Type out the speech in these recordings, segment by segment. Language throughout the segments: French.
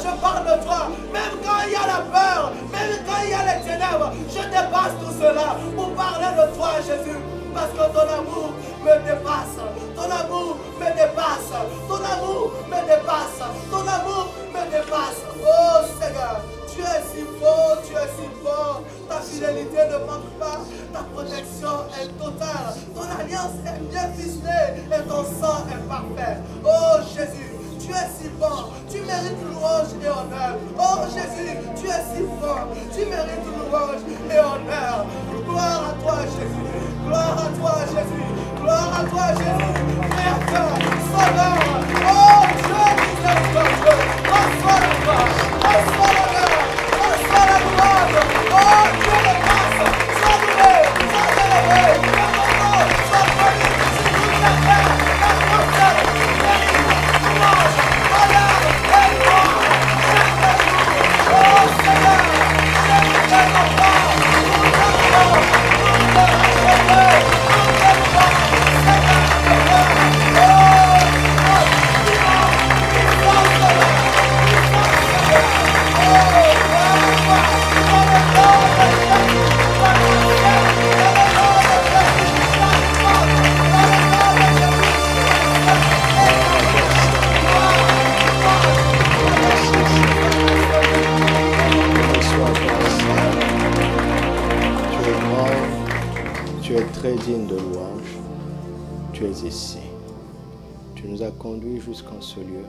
Je parle de toi. Même quand il y a la peur, même quand il y a les ténèbres, je dépasse tout cela pour parler de toi, Jésus. Parce que ton amour me dépasse. Ton amour me dépasse. Ton amour me dépasse. Ton amour me dépasse. Oh Seigneur, tu es si beau, tu es si fort. Ta fidélité ne manque pas. Ta protection est totale. Ton alliance est bien ficelée et ton sang est parfait. Oh Jésus, tu es si bon. Tu mérites louange et honneur. Oh Jésus, tu es si fort. Tu mérites louange et honneur. Gloire à toi Jésus. Gloire à toi Jésus. Gloire à toi Jésus. Créateur, Sauveur. Oh Dieu miséricordieux. Reçois la gloire. Reçois l'honneur. Reçois la gloire. Oh Dieu de grâce. Sois loué. Sois élevé. Que ton nom soit connu sur toute la terre. La prophète mérite louange, honneur et gloire. Chaque jour. Oh Seigneur, je ne présente pas pour ta gloire. Très digne de louange, tu es ici. Tu nous as conduits jusqu'en ce lieu.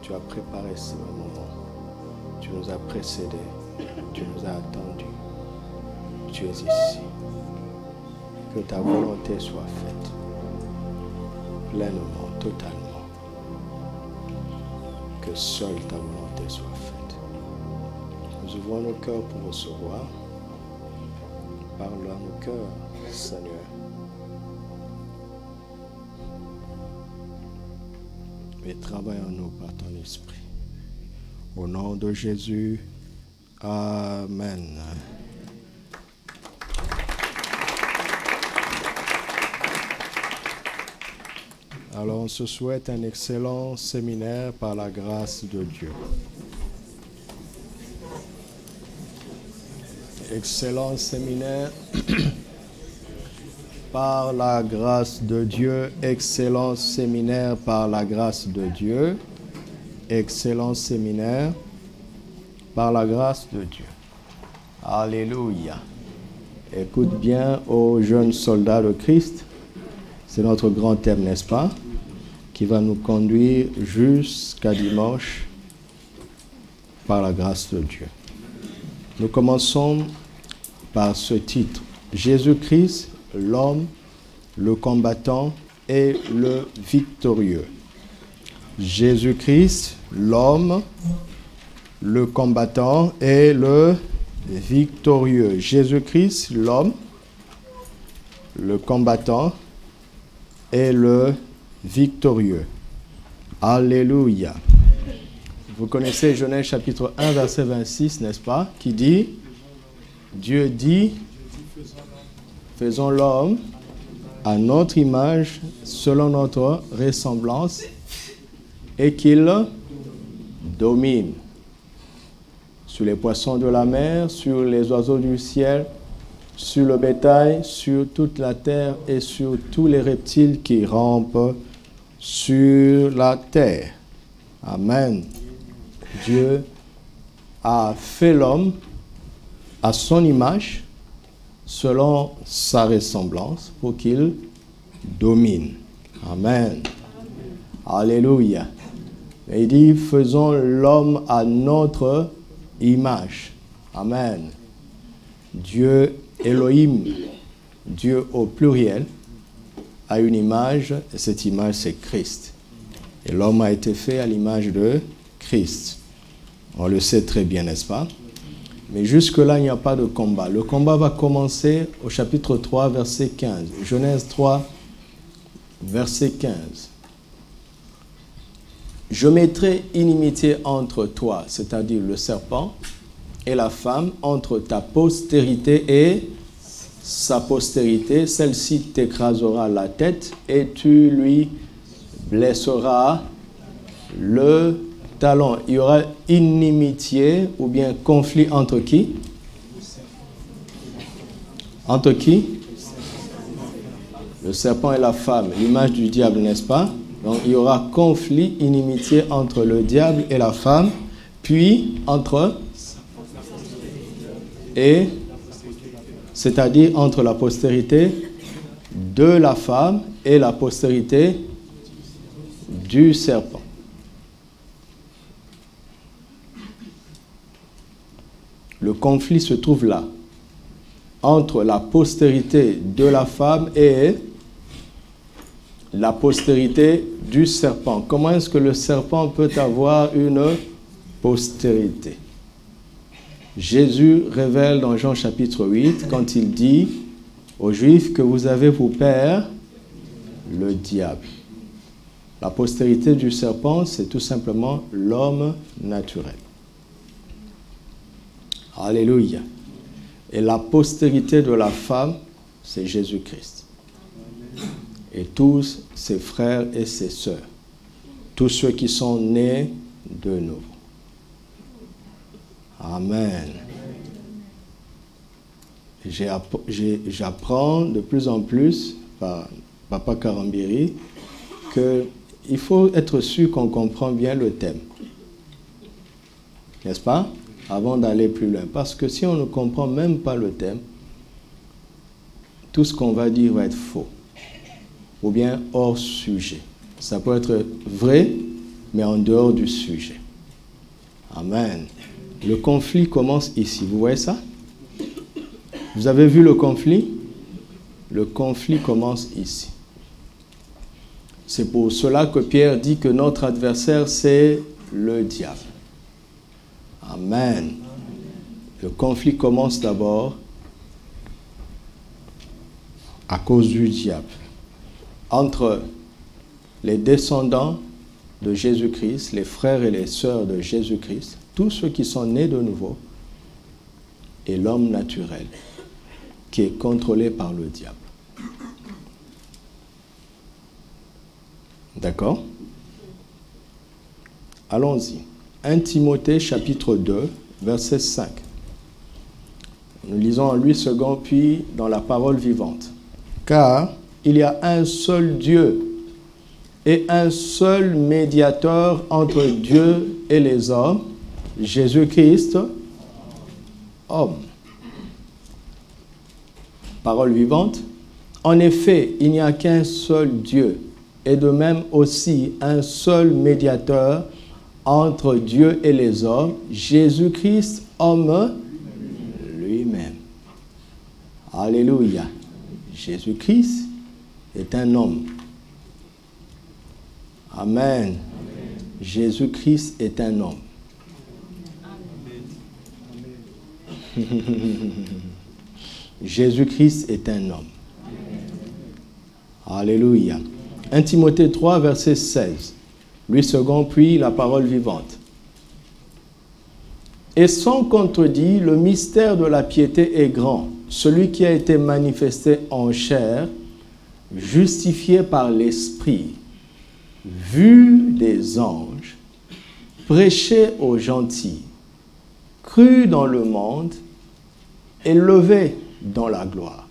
Tu as préparé ce moment. Tu nous as précédés. Tu nous as attendus. Tu es ici. Que ta volonté soit faite. Pleinement, totalement. Que seule ta volonté soit faite. Nous ouvrons nos cœurs pour recevoir. Parle à nos cœurs, Seigneur. Et travaille en nous par ton esprit. Au nom de Jésus, Amen. Alors, on se souhaite un excellent séminaire par la grâce de Dieu. Excellent séminaire par la grâce de Dieu. Excellent séminaire par la grâce de Dieu. Excellent séminaire par la grâce de Dieu. Alléluia. Écoute bien aux jeunes soldats de Christ. C'est notre grand thème, n'est-ce pas? Qui va nous conduire jusqu'à dimanche par la grâce de Dieu. Nous commençons par ce titre. Jésus-Christ, l'homme, le combattant et le victorieux. Jésus-Christ, l'homme, le combattant et le victorieux. Jésus-Christ, l'homme, le combattant et le victorieux. Alléluia. Vous connaissez Genèse chapitre 1, verset 26, n'est-ce pas? Qui dit, Dieu dit, faisons l'homme à notre image, selon notre ressemblance, et qu'il domine sur les poissons de la mer, sur les oiseaux du ciel, sur le bétail, sur toute la terre et sur tous les reptiles qui rampent sur la terre. Amen. Dieu a fait l'homme à son image, selon sa ressemblance, pour qu'il domine. Amen. Alléluia. Et il dit, faisons l'homme à notre image. Amen. Dieu Elohim, Dieu au pluriel, a une image, et cette image c'est Christ. Et l'homme a été fait à l'image de Christ. On le sait très bien, n'est-ce pas? Mais jusque-là, il n'y a pas de combat. Le combat va commencer au chapitre 3, verset 15. Genèse 3, verset 15. Je mettrai inimitié entre toi, c'est-à-dire le serpent, et la femme, entre ta postérité et sa postérité. Celle-ci t'écrasera la tête et tu lui blesseras le talons, il y aura inimitié ou bien conflit entre qui? Entre qui? Le serpent et la femme, l'image du diable, n'est-ce pas? Donc il y aura conflit, inimitié entre le diable et la femme, puis entre et c'est-à-dire entre la postérité de la femme et la postérité du serpent. Le conflit se trouve là, entre la postérité de la femme et la postérité du serpent. Comment est-ce que le serpent peut avoir une postérité? Jésus révèle dans Jean chapitre 8, quand il dit aux Juifs que vous avez pour père le diable. La postérité du serpent, c'est tout simplement l'homme naturel. Alléluia. Et la postérité de la femme, c'est Jésus-Christ. Et tous ses frères et ses sœurs. Tous ceux qui sont nés de nouveau. Amen. J'apprends de plus en plus par Papa Karambiri qu'il faut être sûr qu'on comprend bien le thème. N'est-ce pas? Avant d'aller plus loin. Parce que si on ne comprend même pas le thème, tout ce qu'on va dire va être faux. Ou bien hors sujet. Ça peut être vrai, mais en dehors du sujet. Amen. Le conflit commence ici. Vous voyez ça? Vous avez vu le conflit? Le conflit commence ici. C'est pour cela que Pierre dit que notre adversaire, c'est le diable. Amen. Le conflit commence d'abord à cause du diable. Entre les descendants de Jésus-Christ, les frères et les sœurs de Jésus-Christ, tous ceux qui sont nés de nouveau, et l'homme naturel, qui est contrôlé par le diable. D'accord? Allons-y. 1 Timothée chapitre 2, verset 5. Nous lisons en lui second, puis dans la parole vivante. Car il y a un seul Dieu et un seul médiateur entre Dieu et les hommes, Jésus-Christ, homme. Parole vivante. En effet, il n'y a qu'un seul Dieu, et de même aussi un seul médiateur entre Dieu et les hommes, Jésus-Christ, homme lui-même. Alléluia. Jésus-Christ est un homme. Amen. Jésus-Christ est un homme. Jésus-Christ est un homme. Alléluia. 1 Timothée 3, verset 16. Lui second, puis la parole vivante. Et sans contredit, le mystère de la piété est grand. Celui qui a été manifesté en chair, justifié par l'Esprit, vu des anges, prêché aux gentils, cru dans le monde, élevé dans la gloire.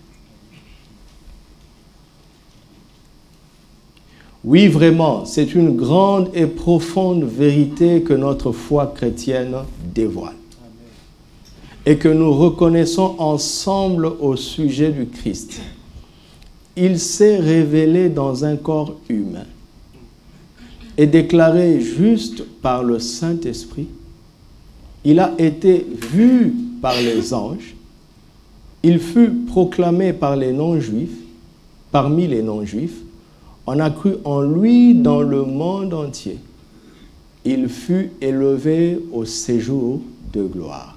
Oui, vraiment, c'est une grande et profonde vérité que notre foi chrétienne dévoile. Et que nous reconnaissons ensemble au sujet du Christ. Il s'est révélé dans un corps humain et déclaré juste par le Saint-Esprit. Il a été vu par les anges. Il fut proclamé par les non-juifs, parmi les non-juifs. On a cru en lui dans le monde entier. Il fut élevé au séjour de gloire.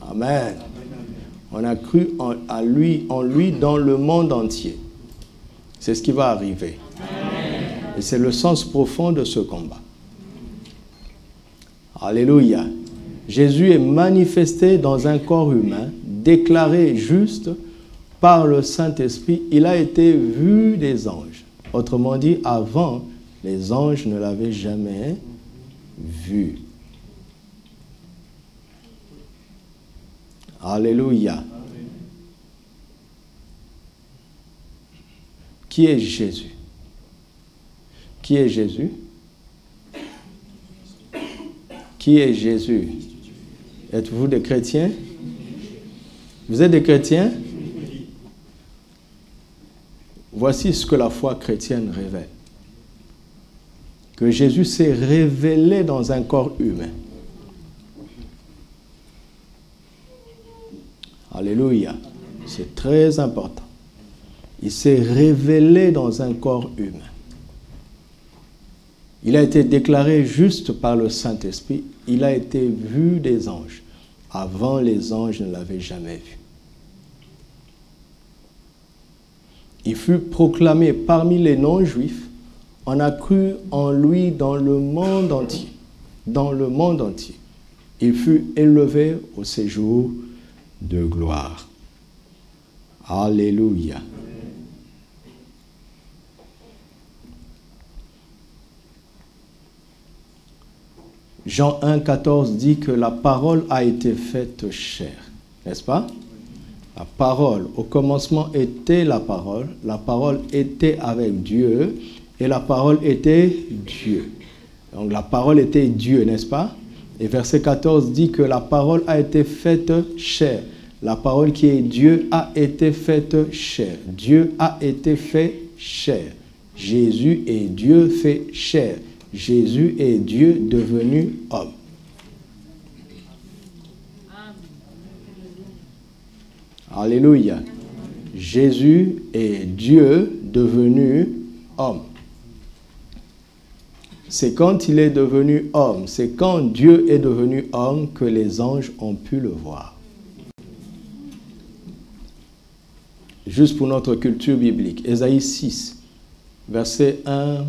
Amen. On a cru en lui dans le monde entier. C'est ce qui va arriver. Amen. Et c'est le sens profond de ce combat. Alléluia. Jésus est manifesté dans un corps humain, déclaré juste par le Saint-Esprit. Il a été vu des anges. Autrement dit, avant, les anges ne l'avaient jamais vu. Alléluia. Qui est Jésus? Qui est Jésus? Qui est Jésus? Êtes-vous des chrétiens? Vous êtes des chrétiens? Voici ce que la foi chrétienne révèle. Que Jésus s'est révélé dans un corps humain. Alléluia. C'est très important. Il s'est révélé dans un corps humain. Il a été déclaré juste par le Saint-Esprit. Il a été vu des anges. Avant, les anges ne l'avaient jamais vu. Il fut proclamé parmi les non-juifs. On a cru en lui dans le monde entier. Dans le monde entier. Il fut élevé au séjour de gloire. Alléluia. Jean 1, 14 dit que la parole a été faite chair, n'est-ce pas? La parole, au commencement était la parole était avec Dieu, et la parole était Dieu. Donc la parole était Dieu, n'est-ce pas? Et verset 14 dit que la parole a été faite chair. La parole qui est Dieu a été faite chair. Dieu a été fait chair. Jésus est Dieu fait chair. Jésus est Dieu devenu homme. Alléluia. Jésus est Dieu devenu homme. C'est quand il est devenu homme, c'est quand Dieu est devenu homme que les anges ont pu le voir. Juste pour notre culture biblique, Ésaïe 6, versets 1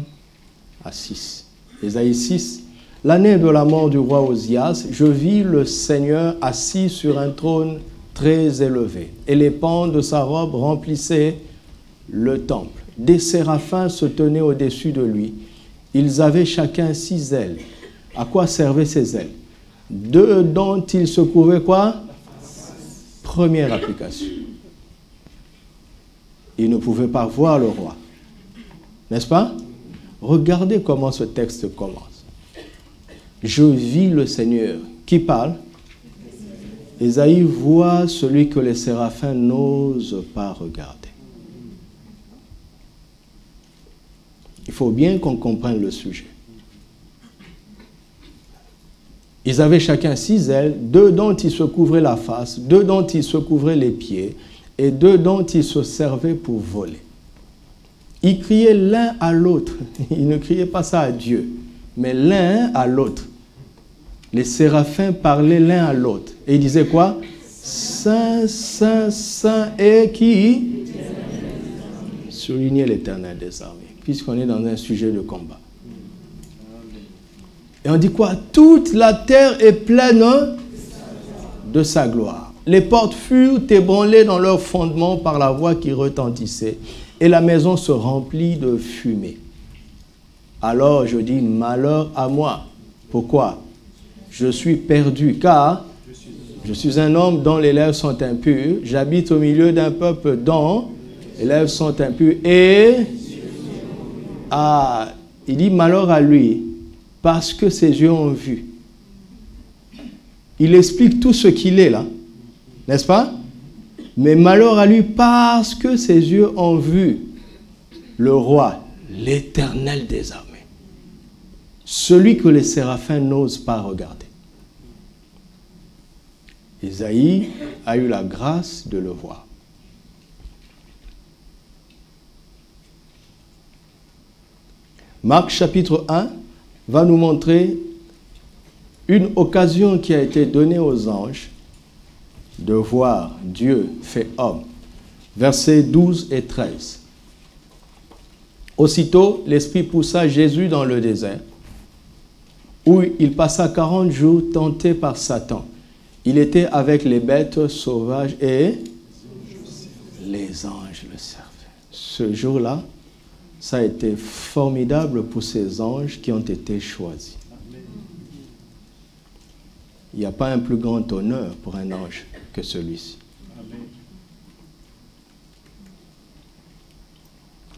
à 6. Ésaïe 6, l'année de la mort du roi Osias, je vis le Seigneur assis sur un trône très élevé, et les pans de sa robe remplissaient le temple. Des séraphins se tenaient au-dessus de lui. Ils avaient chacun 6 ailes. À quoi servaient ces ailes? 2 dont ils se couvraient quoi? Première application. Ils ne pouvaient pas voir le roi. N'est-ce pas? Regardez comment ce texte commence. Je vis le Seigneur. Qui parle? Ésaïe voit celui que les séraphins n'osent pas regarder. Il faut bien qu'on comprenne le sujet. Ils avaient chacun 6 ailes, 2 dont ils se couvraient la face, 2 dont ils se couvraient les pieds, et 2 dont ils se servaient pour voler. Ils criaient l'un à l'autre. Ils ne criaient pas ça à Dieu, mais l'un à l'autre. Les séraphins parlaient l'un à l'autre. Et ils disaient quoi? Saint, Saint, Saint, et qui? Soulignez l'Éternel des armées, puisqu'on est dans un sujet de combat. Et on dit quoi? Toute la terre est pleine de sa gloire. Les portes furent ébranlées dans leur fondement par la voix qui retentissait, et la maison se remplit de fumée. Alors je dis, malheur à moi. Pourquoi? Je suis perdu, car je suis un homme dont les lèvres sont impures. J'habite au milieu d'un peuple dont les lèvres sont impures. Et il dit malheur à lui, parce que ses yeux ont vu. Il explique tout ce qu'il est là, n'est-ce pas? Mais malheur à lui, parce que ses yeux ont vu le roi, l'Éternel des armées. Celui que les séraphins n'osent pas regarder. Isaïe a eu la grâce de le voir. Marc chapitre 1 va nous montrer une occasion qui a été donnée aux anges de voir Dieu fait homme. Versets 12 et 13. Aussitôt, l'Esprit poussa Jésus dans le désert, où il passa 40 jours tenté par Satan. Il était avec les bêtes sauvages et les anges le servaient. Ce jour-là, ça a été formidable pour ces anges qui ont été choisis. il n'y a pas un plus grand honneur pour un ange que celui-ci.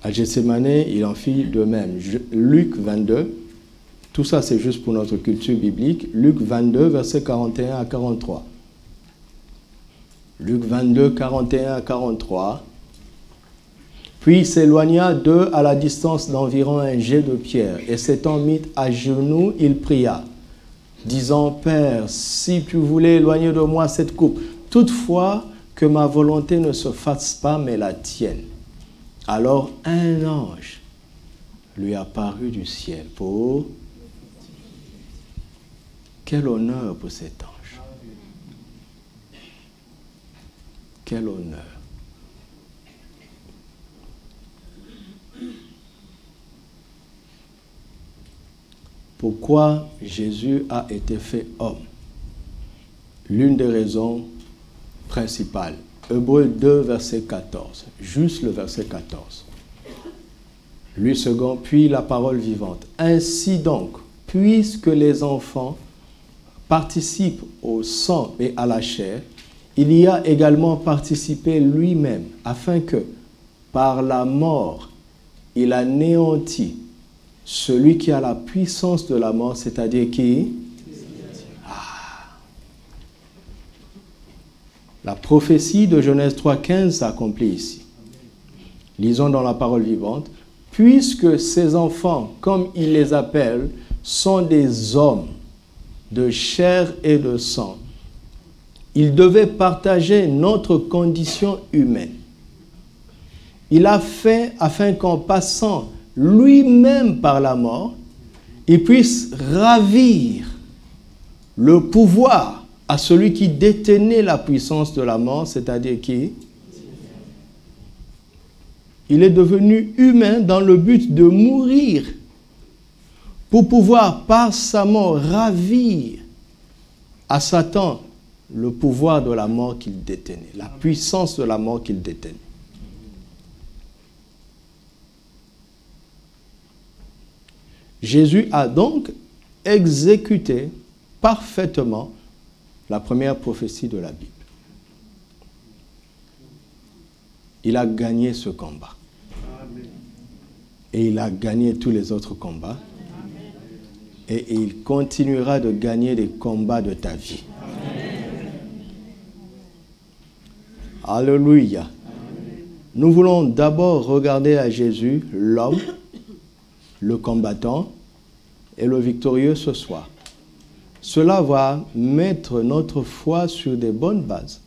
À Gethsémane, il en fit de même. Luc 22, tout ça c'est juste pour notre culture biblique. Luc 22, versets 41 à 43. Luc 22, 41 à 43. Puis il s'éloigna d'eux à la distance d'environ un jet de pierre, et s'étant mis à genoux, il pria, disant, Père, si tu voulais éloigner de moi cette coupe, toutefois que ma volonté ne se fasse pas, mais la tienne. Alors un ange lui apparut du ciel pour... Quel honneur pour cet ange! Quel honneur! Pourquoi Jésus a été fait homme? L'une des raisons principales. Hébreux 2, verset 14. Juste le verset 14. Lui second, puis la parole vivante. Ainsi donc, puisque les enfants participent au sang et à la chair, il y a également participé lui-même, afin que, par la mort, il anéantit celui qui a la puissance de la mort, c'est-à-dire qui? La prophétie de Genèse 3,15 s'accomplit ici. Lisons dans la parole vivante. Puisque ces enfants, comme il les appelle, sont des hommes de chair et de sang, ils devaient partager notre condition humaine. Il a fait afin qu'en passant lui-même par la mort, il puisse ravir le pouvoir à celui qui détenait la puissance de la mort, c'est-à-dire qui? Il est devenu humain dans le but de mourir pour pouvoir, par sa mort, ravir à Satan le pouvoir de la mort qu'il détenait, la puissance de la mort qu'il détenait. Jésus a donc exécuté parfaitement la première prophétie de la Bible. Il a gagné ce combat. Et il a gagné tous les autres combats. Et il continuera de gagner les combats de ta vie. Alléluia. Nous voulons d'abord regarder à Jésus, l'homme, le combattant et le victorieux ce soir. Cela va mettre notre foi sur des bonnes bases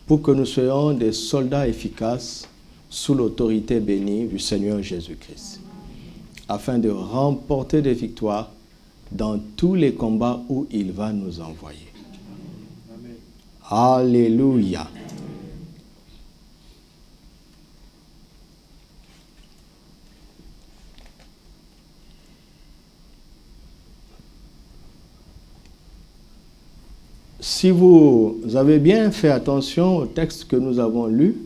pour que nous soyons des soldats efficaces sous l'autorité bénie du Seigneur Jésus-Christ, afin de remporter des victoires dans tous les combats où il va nous envoyer. Amen. Alléluia. Si vous avez bien fait attention au texte que nous avons lu,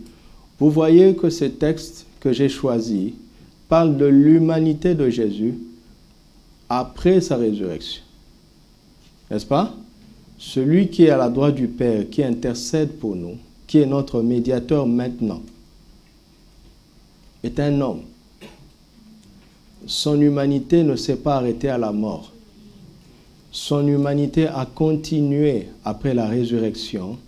vous voyez que ce texte que j'ai choisi parle de l'humanité de Jésus après sa résurrection. N'est-ce pas? Celui qui est à la droite du Père, qui intercède pour nous, qui est notre médiateur maintenant, est un homme. Son humanité ne s'est pas arrêtée à la mort. Son humanité a continué après la résurrection.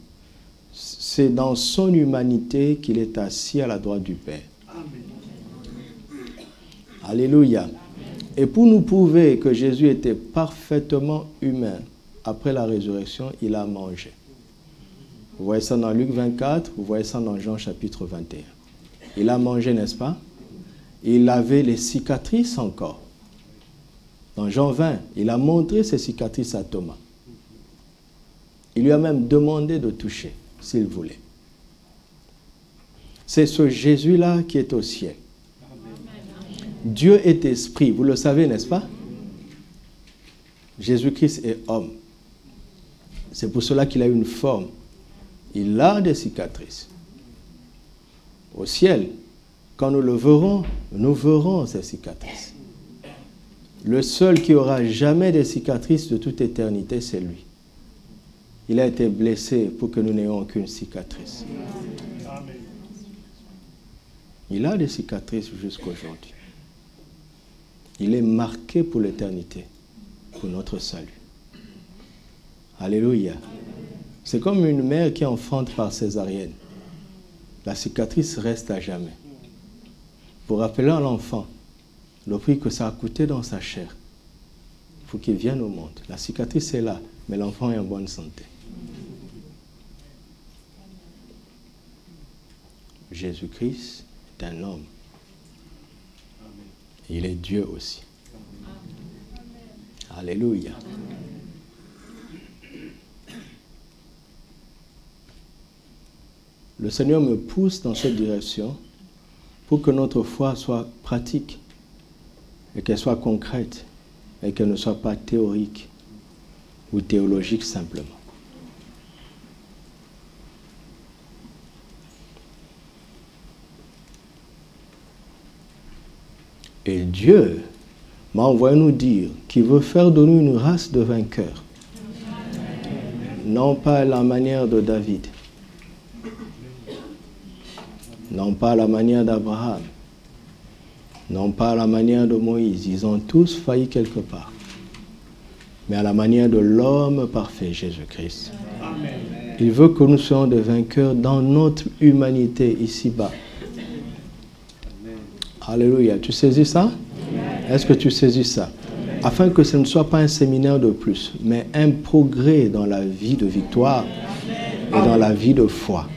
C'est dans son humanité qu'il est assis à la droite du Père. Amen. Alléluia. Et pour nous prouver que Jésus était parfaitement humain, après la résurrection, il a mangé. Vous voyez ça dans Luc 24, vous voyez ça dans Jean chapitre 21. Il a mangé, n'est-ce pas? Il avait les cicatrices encore. Dans Jean 20, il a montré ses cicatrices à Thomas. Il lui a même demandé de toucher, s'il voulait. C'est ce Jésus-là qui est au ciel. Dieu est esprit, vous le savez, n'est-ce pas? Jésus-Christ est homme. C'est pour cela qu'il a une forme. Il a des cicatrices. Au ciel, quand nous le verrons, nous verrons ces cicatrices. Le seul qui aura jamais des cicatrices de toute éternité, c'est lui. Il a été blessé pour que nous n'ayons aucune cicatrice. Il a des cicatrices jusqu'à aujourd'hui. Il est marqué pour l'éternité, pour notre salut. Alléluia. C'est comme une mère qui enfante par césarienne. La cicatrice reste à jamais. Pour rappeler à l'enfant le prix que ça a coûté dans sa chair pour qu'il vienne au monde. La cicatrice est là, mais l'enfant est en bonne santé. Jésus-Christ est un homme. Il est Dieu aussi. Alléluia. Le Seigneur me pousse dans cette direction pour que notre foi soit pratique et qu'elle soit concrète et qu'elle ne soit pas théorique ou théologique simplement. Et Dieu m'a envoyé nous dire qu'il veut faire de nous une race de vainqueurs. Non pas à la manière de David, non pas à la manière d'Abraham, non pas à la manière de Moïse. Ils ont tous failli quelque part. Mais à la manière de l'homme parfait, Jésus-Christ. Il veut que nous soyons des vainqueurs dans notre humanité ici-bas. Alléluia. Tu saisis ça? Est-ce que tu saisis ça? Afin que ce ne soit pas un séminaire de plus, mais un progrès dans la vie de victoire et dans la vie de foi.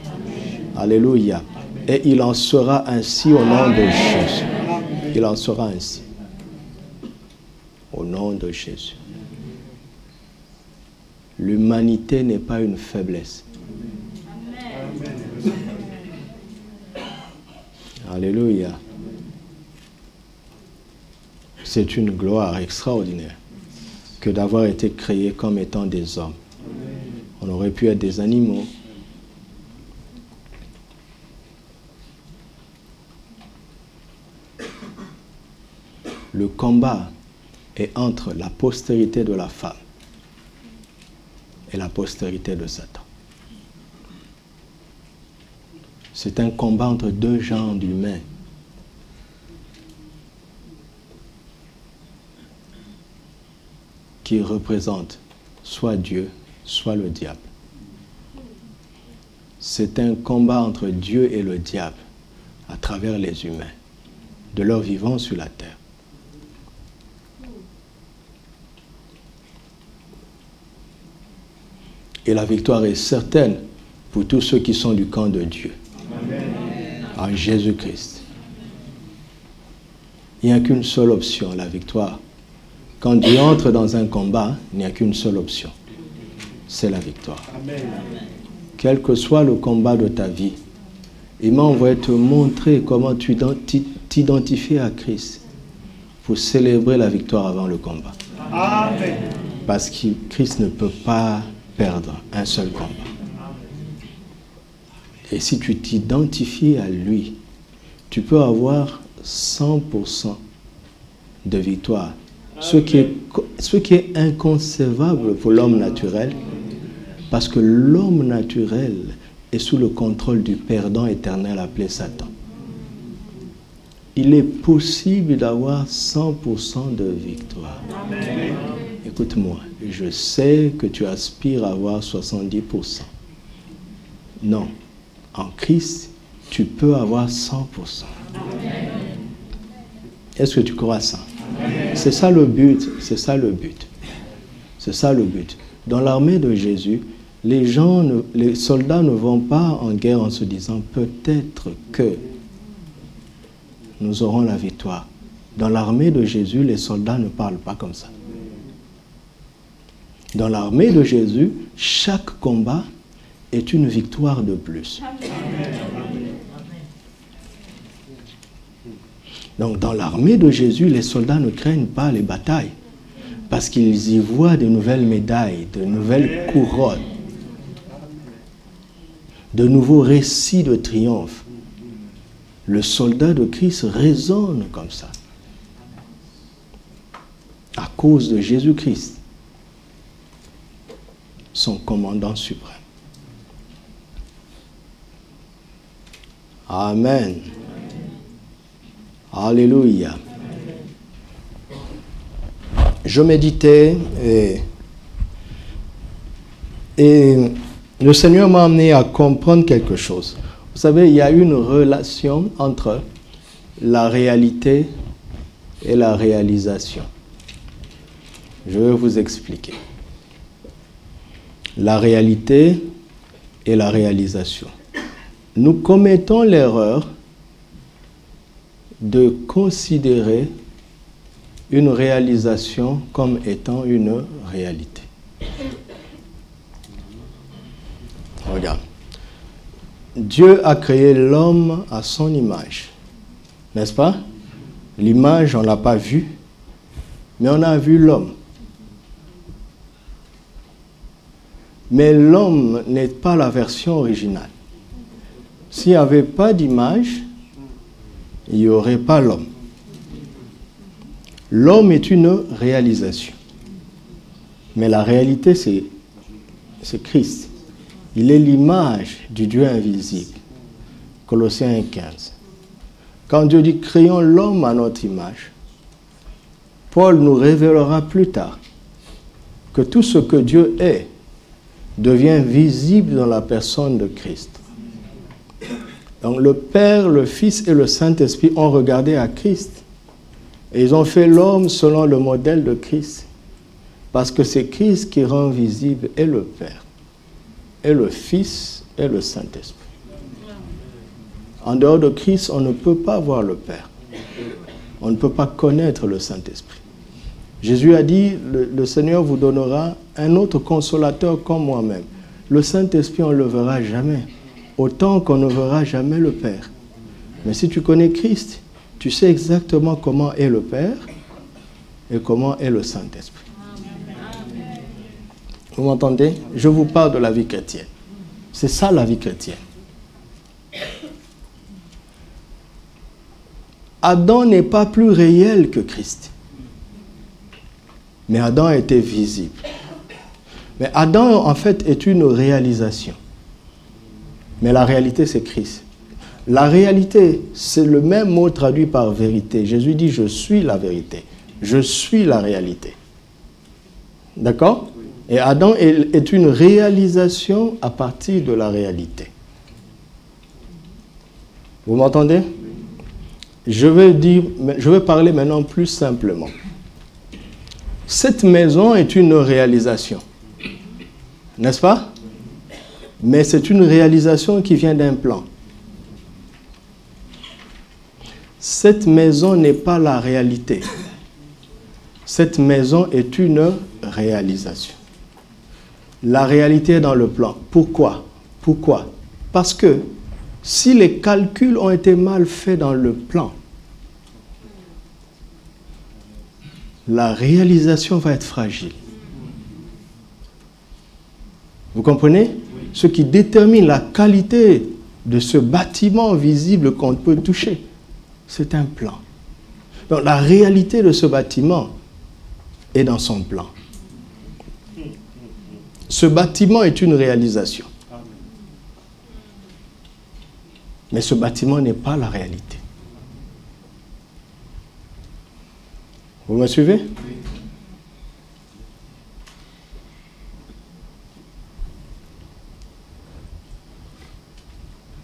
Alléluia. Et il en sera ainsi au nom de Jésus. Il en sera ainsi. Au nom de Jésus. L'humanité n'est pas une faiblesse. Alléluia. C'est une gloire extraordinaire que d'avoir été créé comme étant des hommes. On aurait pu être des animaux. Le combat est entre la postérité de la femme et la postérité de Satan. C'est un combat entre deux genres d'humains. Qui représentent soit Dieu, soit le diable. C'est un combat entre Dieu et le diable à travers les humains, de leur vivant sur la terre. Et la victoire est certaine pour tous ceux qui sont du camp de Dieu. En Jésus-Christ. Il n'y a qu'une seule option, la victoire. Quand Dieu entre dans un combat, il n'y a qu'une seule option. C'est la victoire. Amen. Quel que soit le combat de ta vie, il m'a envoyé te montrer comment tu t'identifies à Christ pour célébrer la victoire avant le combat. Amen. Parce que Christ ne peut pas perdre un seul combat. Et si tu t'identifies à lui, tu peux avoir 100% de victoire. Ce qui est inconcevable pour l'homme naturel, parce que l'homme naturel est sous le contrôle du perdant éternel appelé Satan. Il est possible d'avoir 100% de victoire. Écoute-moi, je sais que tu aspires à avoir 70%. Non, en Christ, tu peux avoir 100%. Est-ce que tu crois ça? C'est ça le but, c'est ça le but. C'est ça le but. Dans l'armée de Jésus, les soldats ne vont pas en guerre en se disant peut-être que nous aurons la victoire. Dans l'armée de Jésus, les soldats ne parlent pas comme ça. Dans l'armée de Jésus, chaque combat est une victoire de plus. Donc dans l'armée de Jésus, les soldats ne craignent pas les batailles parce qu'ils y voient de nouvelles médailles, de nouvelles couronnes, de nouveaux récits de triomphe. Le soldat de Christ résonne comme ça à cause de Jésus-Christ. son commandant suprême. Amen. Alléluia. Je méditais et le Seigneur m'a amené à comprendre quelque chose. Vous savez, il y a une relation entre la réalité et la réalisation. Je vais vous expliquer. La réalité et la réalisation. Nous commettons l'erreur de considérer une réalisation comme étant une réalité. Regarde. Dieu a créé l'homme à son image. N'est-ce pas? L'image, on ne l'a pas vue, mais on a vu l'homme. Mais l'homme n'est pas la version originale. S'il n'y avait pas d'image, il n'y aurait pas l'homme. L'homme est une réalisation. Mais la réalité, c'est Christ. Il est l'image du Dieu invisible. Colossiens 1,15. Quand Dieu dit « créons l'homme à notre image », Paul nous révélera plus tard que tout ce que Dieu est devient visible dans la personne de Christ. Donc le Père, le Fils et le Saint-Esprit ont regardé à Christ et ils ont fait l'homme selon le modèle de Christ. Parce que c'est Christ qui rend visible et le Père, et le Fils et le Saint-Esprit. En dehors de Christ, on ne peut pas voir le Père. On ne peut pas connaître le Saint-Esprit. Jésus a dit, le Seigneur vous donnera un autre consolateur comme moi-même. Le Saint-Esprit, on ne le verra jamais. Autant qu'on ne verra jamais le Père. Mais si tu connais Christ, tu sais exactement comment est le Père et comment est le Saint-Esprit. Vous m'entendez? Je vous parle de la vie chrétienne. C'est ça la vie chrétienne. Adam n'est pas plus réel que Christ. Mais Adam était visible. Mais Adam, en fait, est une réalisation. Mais la réalité, c'est Christ. La réalité, c'est le même mot traduit par vérité. Jésus dit, je suis la vérité. Je suis la réalité. D'accord? Et Adam est une réalisation à partir de la réalité. Vous m'entendez? Je vais parler maintenant plus simplement. Cette maison est une réalisation. N'est-ce pas? Mais c'est une réalisation qui vient d'un plan. Cette maison n'est pas la réalité. Cette maison est une réalisation. La réalité est dans le plan. Pourquoi? Pourquoi? Parce que si les calculs ont été mal faits dans le plan, la réalisation va être fragile. Vous comprenez? Ce qui détermine la qualité de ce bâtiment visible qu'on peut toucher, c'est un plan. Donc la réalité de ce bâtiment est dans son plan. Ce bâtiment est une réalisation. Mais ce bâtiment n'est pas la réalité. Vous me suivez?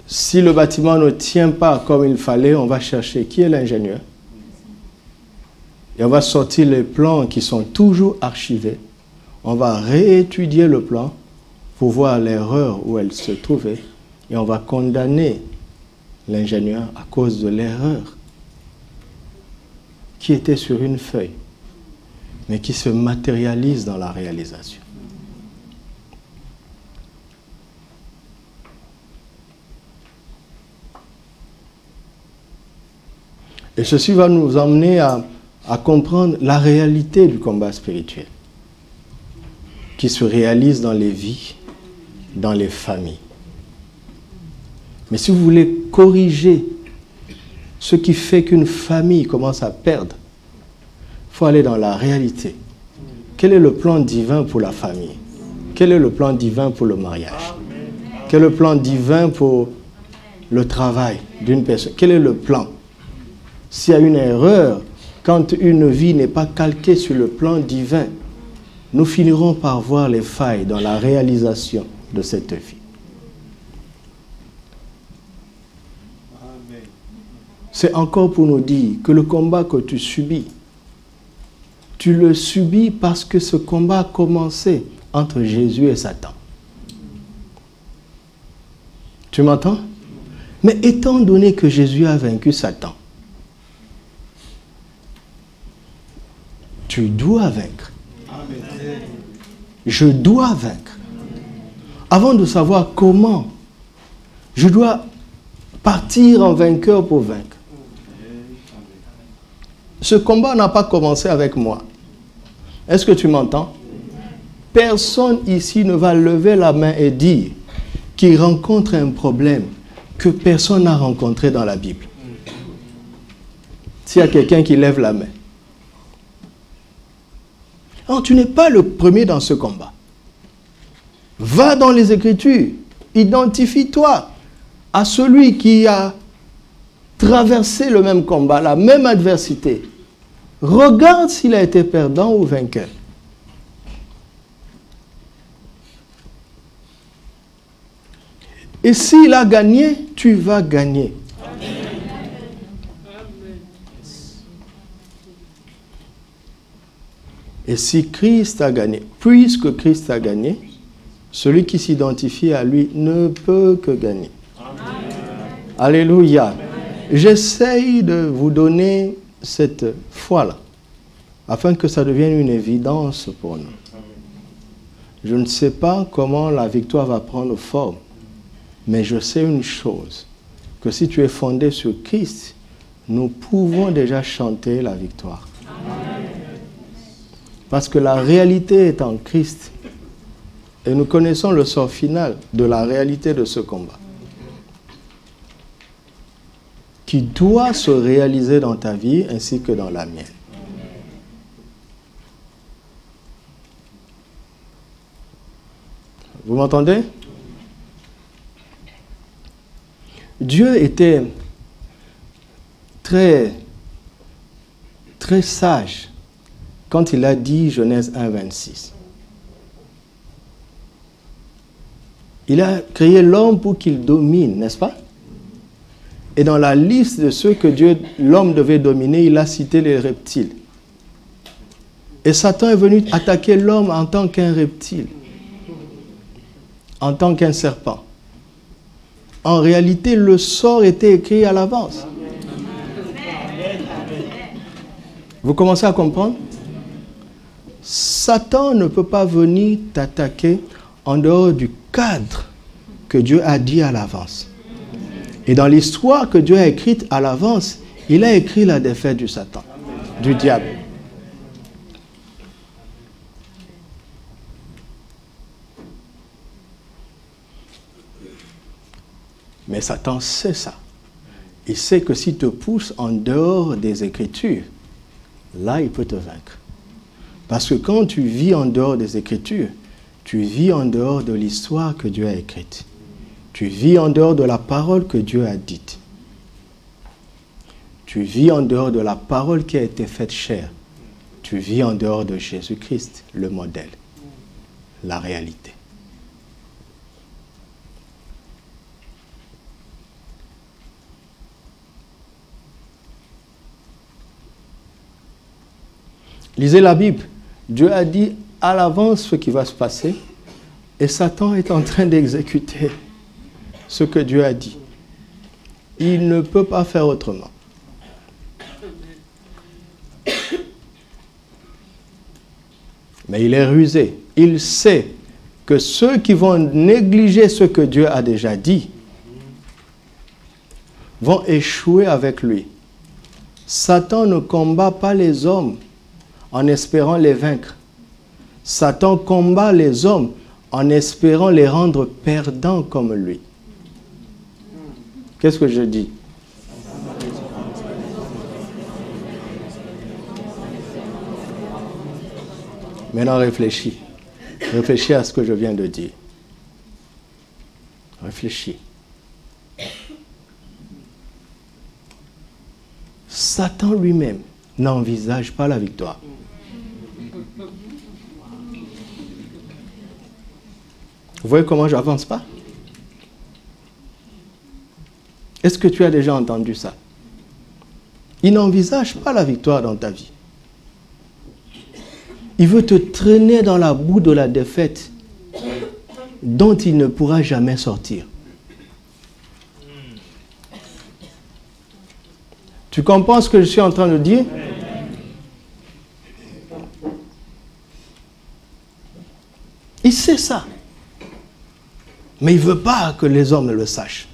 Si le bâtiment ne tient pas comme il fallait, on va chercher qui est l'ingénieur. Et on va sortir les plans qui sont toujours archivés. On va réétudier le plan pour voir l'erreur où elle se trouvait. Et on va condamner l'ingénieur à cause de l'erreur qui était sur une feuille, mais qui se matérialise dans la réalisation. Et ceci va nous emmener à comprendre la réalité du combat spirituel qui se réalise dans les vies, dans les familles. Mais si vous voulez corriger ce qui fait qu'une famille commence à perdre, il faut aller dans la réalité. Quel est le plan divin pour la famille? Quel est le plan divin pour le mariage? Quel est le plan divin pour le travail d'une personne? Quel est le plan? S'il y a une erreur, quand une vie n'est pas calquée sur le plan divin, nous finirons par voir les failles dans la réalisation de cette vie. C'est encore pour nous dire que le combat que tu subis, tu le subis parce que ce combat a commencé entre Jésus et Satan. Tu m'entends? Mais étant donné que Jésus a vaincu Satan, tu dois vaincre. Je dois vaincre. Avant de savoir comment, je dois partir en vainqueur pour vaincre. Ce combat n'a pas commencé avec moi. Est-ce que tu m'entends? Personne ici ne va lever la main et dire qu'il rencontre un problème que personne n'a rencontré dans la Bible. S'il y a quelqu'un qui lève la main. Alors, tu n'es pas le premier dans ce combat. Va dans les Écritures. Identifie-toi à celui qui a traversé le même combat, la même adversité. Regarde s'il a été perdant ou vainqueur. Et s'il a gagné, tu vas gagner. Et si Christ a gagné, puisque Christ a gagné, celui qui s'identifie à lui ne peut que gagner. Amen. Alléluia. J'essaye de vous donner cette foi-là, afin que ça devienne une évidence pour nous. Je ne sais pas comment la victoire va prendre forme, mais je sais une chose, que si tu es fondé sur Christ, nous pouvons déjà chanter la victoire. Amen. Parce que la réalité est en Christ. Et nous connaissons le sort final de la réalité de ce combat. Qui doit se réaliser dans ta vie ainsi que dans la mienne. Vous m'entendez? Dieu était très sage quand il a dit Genèse 1, 26. Il a créé l'homme pour qu'il domine, n'est-ce pas? Et dans la liste de ceux que l'homme devait dominer, il a cité les reptiles. Et Satan est venu attaquer l'homme en tant qu'un reptile, en tant qu'un serpent. En réalité, le sort était écrit à l'avance. Vous commencez à comprendre? Satan ne peut pas venir t'attaquer en dehors du cadre que Dieu a dit à l'avance. Et dans l'histoire que Dieu a écrite à l'avance, il a écrit la défaite du Satan, du diable. Mais Satan sait ça. Il sait que s'il te pousse en dehors des Écritures, là, il peut te vaincre. Parce que quand tu vis en dehors des Écritures, tu vis en dehors de l'histoire que Dieu a écrite. Tu vis en dehors de la parole que Dieu a dite. Tu vis en dehors de la parole qui a été faite chair. Tu vis en dehors de Jésus-Christ, le modèle, la réalité. Lisez la Bible. Dieu a dit à l'avance ce qui va se passer et Satan est en train d'exécuter ce que Dieu a dit. Il ne peut pas faire autrement. Mais il est rusé. Il sait que ceux qui vont négliger ce que Dieu a déjà dit vont échouer avec lui. Satan ne combat pas les hommes en espérant les vaincre. Satan combat les hommes en espérant les rendre perdants comme lui. Qu'est-ce que je dis? Maintenant réfléchis. Réfléchis à ce que je viens de dire. Réfléchis. Satan lui-même n'envisage pas la victoire. Vous voyez comment je n'avance pas? Est-ce que tu as déjà entendu ça? Il n'envisage pas la victoire dans ta vie. Il veut te traîner dans la boue de la défaite dont il ne pourra jamais sortir. Tu comprends ce que je suis en train de dire? Il sait ça. Mais il ne veut pas que les hommes le sachent.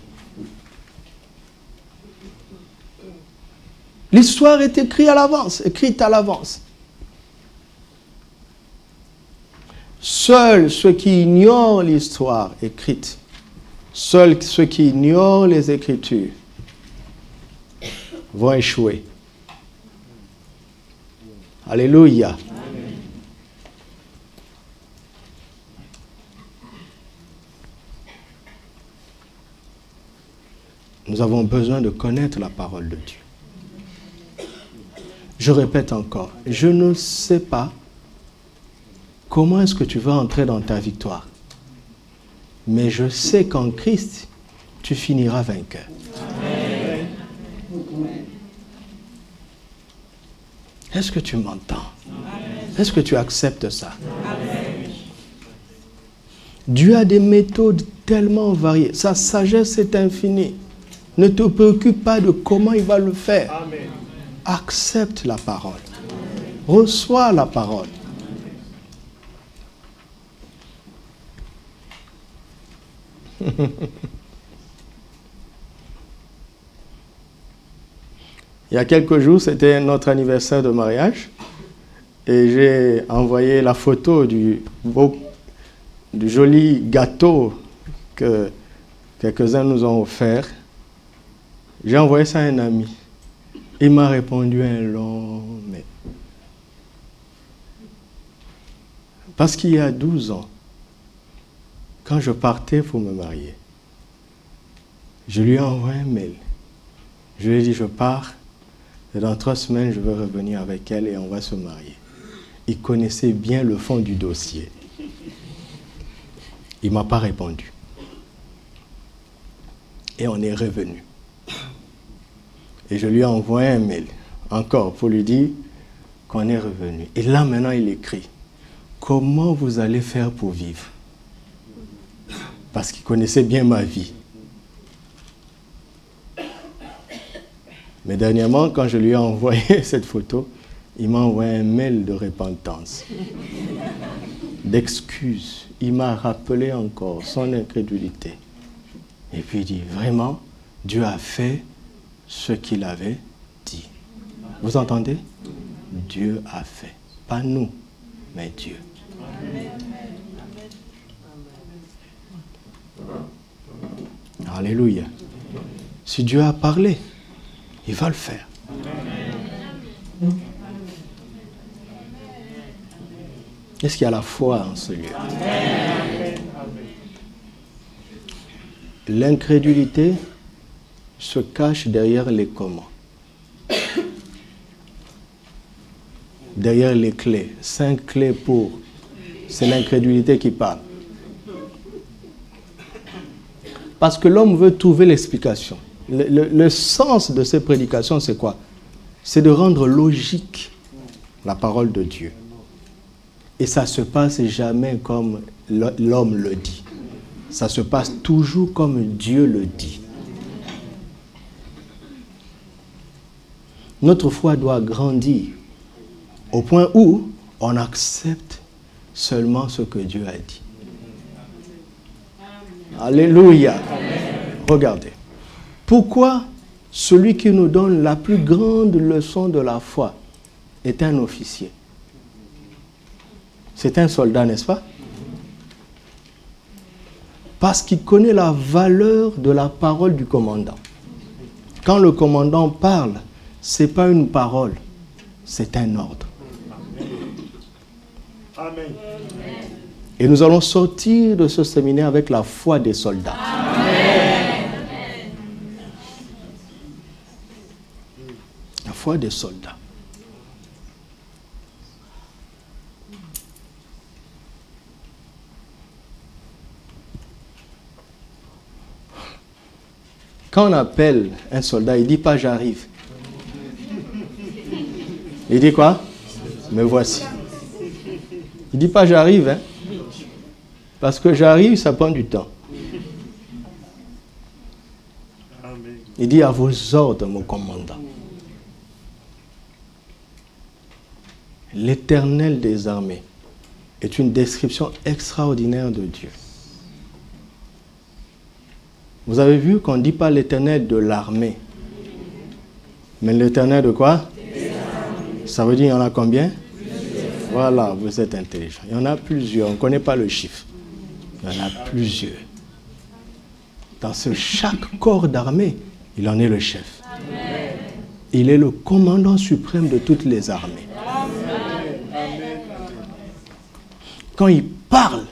L'histoire est écrite à l'avance. Seuls ceux qui ignorent l'histoire écrite, seuls ceux qui ignorent les Écritures vont échouer. Alléluia. Amen. Nous avons besoin de connaître la parole de Dieu. Je répète encore, je ne sais pas comment est-ce que tu vas entrer dans ta victoire. Mais je sais qu'en Christ, tu finiras vainqueur. Amen. Est-ce que tu m'entends? Est-ce que tu acceptes ça? Amen. Dieu a des méthodes tellement variées. Sa sagesse est infinie. Ne te préoccupe pas de comment il va le faire. Amen. Accepte la parole. Reçois la parole. Il y a quelques jours, c'était notre anniversaire de mariage et j'ai envoyé la photo du joli gâteau que quelques-uns nous ont offert. J'ai envoyé ça à un ami. Il m'a répondu un long mais. Parce qu'il y a 12 ans, quand je partais pour me marier, je lui ai envoyé un mail. Je lui ai dit, je pars, et dans 3 semaines, je vais revenir avec elle et on va se marier. Il connaissait bien le fond du dossier. Il ne m'a pas répondu. Et on est revenu. Et je lui ai envoyé un mail, encore, pour lui dire qu'on est revenu. Et là, maintenant, il écrit, comment vous allez faire pour vivre? Parce qu'il connaissait bien ma vie. Mais dernièrement, quand je lui ai envoyé cette photo, il m'a envoyé un mail de repentance, d'excuses. Il m'a rappelé encore son incrédulité. Et puis il dit, vraiment, Dieu a fait ce qu'il avait dit. Vous entendez? Dieu a fait. Pas nous, mais Dieu. Alléluia. Si Dieu a parlé, il va le faire. Est-ce qu'il y a la foi en ce lieu? L'incrédulité se cache derrière les comment. Derrière les clés. 5 clés pour. C'est l'incrédulité qui parle. Parce que l'homme veut trouver l'explication. Le sens de ces prédications, c'est quoi? C'est de rendre logique la parole de Dieu. Et ça ne se passe jamais comme l'homme le dit. Ça se passe toujours comme Dieu le dit. Notre foi doit grandir au point où on accepte seulement ce que Dieu a dit. Alléluia. Regardez. Pourquoi celui qui nous donne la plus grande leçon de la foi est un officier? C'est un soldat, n'est-ce pas? Parce qu'il connaît la valeur de la parole du commandant. Quand le commandant parle, ce n'est pas une parole, c'est un ordre. Amen. Et nous allons sortir de ce séminaire avec la foi des soldats. Amen. La foi des soldats. Quand on appelle un soldat, il ne dit pas j'arrive. Il dit quoi? Me voici. Il ne dit pas j'arrive, hein? Parce que j'arrive, ça prend du temps. Il dit à vos ordres, mon commandant. L'Éternel des armées est une description extraordinaire de Dieu. Vous avez vu qu'on ne dit pas l'Éternel de l'armée. Mais l'Éternel de quoi? Ça veut dire il y en a combien? Voilà, vous êtes intelligent. Il y en a plusieurs, on ne connaît pas le chiffre. Il y en a plusieurs. Dans chaque corps d'armée, il en est le chef. Amen. Il est le commandant suprême de toutes les armées. Amen. Quand il parle,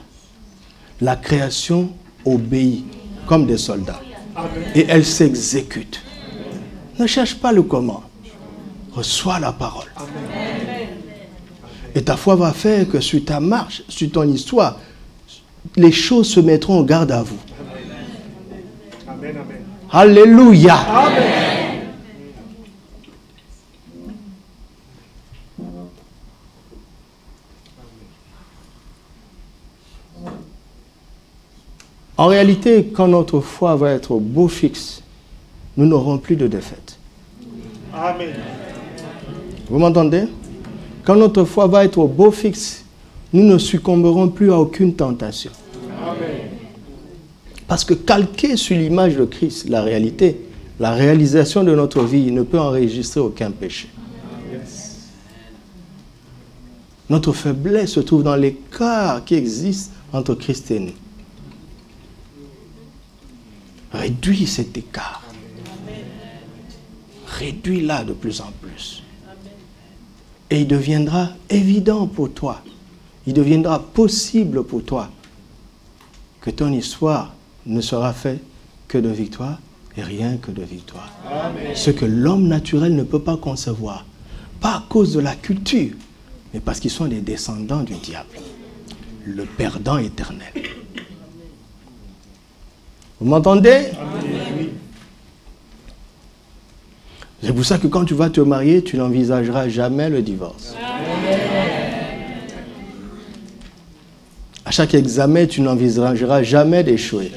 la création obéit comme des soldats. Amen. Et elle s'exécute. Ne cherche pas le comment. Reçois la parole. Amen. Et ta foi va faire que sur ta marche, sur ton histoire, les choses se mettront en garde à vous. Amen. Amen. Alléluia. Amen. En réalité, quand notre foi va être au beau fixe, nous n'aurons plus de défaite. Amen. Vous m'entendez? Quand notre foi va être au beau fixe, nous ne succomberons plus à aucune tentation. Amen. Parce que calqué sur l'image de Christ, la réalité, la réalisation de notre vie ne peut enregistrer aucun péché. Yes. Notre faiblesse se trouve dans l'écart qui existe entre Christ et nous. Réduis cet écart. Réduis-la de plus en plus. Et il deviendra évident pour toi. Il deviendra possible pour toi que ton histoire ne sera faite que de victoire et rien que de victoire. Amen. Ce que l'homme naturel ne peut pas concevoir. Pas à cause de la culture, mais parce qu'ils sont des descendants du diable. Le perdant éternel. Vous m'entendez? C'est pour ça que quand tu vas te marier, tu n'envisageras jamais le divorce. Amen. À chaque examen, tu n'envisageras jamais d'échouer.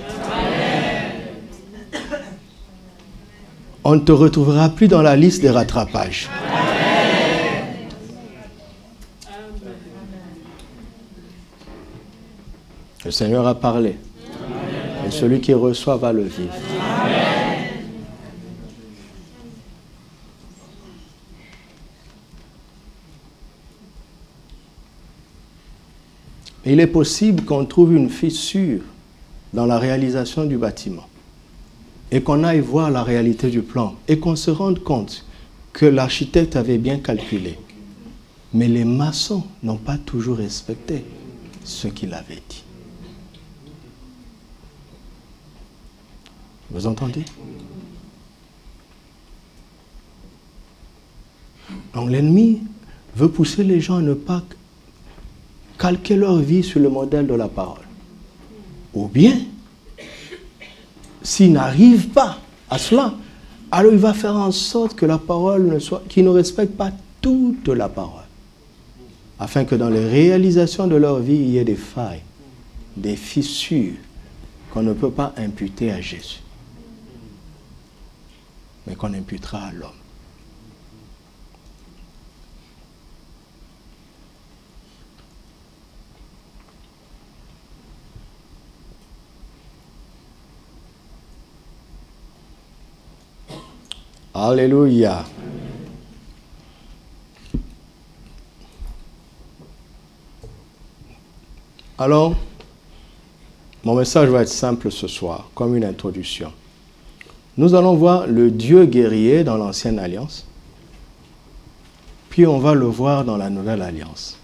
On ne te retrouvera plus dans la liste des rattrapages. Amen. Le Seigneur a parlé. Amen. Et celui qui reçoit va le vivre. Amen. Il est possible qu'on trouve une fissure dans la réalisation du bâtiment et qu'on aille voir la réalité du plan et qu'on se rende compte que l'architecte avait bien calculé. Mais les maçons n'ont pas toujours respecté ce qu'il avait dit. Vous entendez? Donc l'ennemi veut pousser les gens à ne pas calquer leur vie sur le modèle de la parole. Ou bien, s'il n'arrive pas à cela, alors il va faire en sorte que la parole qu'ils ne respectent pas toute la parole. Afin que dans les réalisations de leur vie, il y ait des failles, des fissures qu'on ne peut pas imputer à Jésus, mais qu'on imputera à l'homme. Alléluia. Alors, mon message va être simple ce soir, comme une introduction. Nous allons voir le Dieu guerrier dans l'Ancienne Alliance, puis on va le voir dans la Nouvelle Alliance,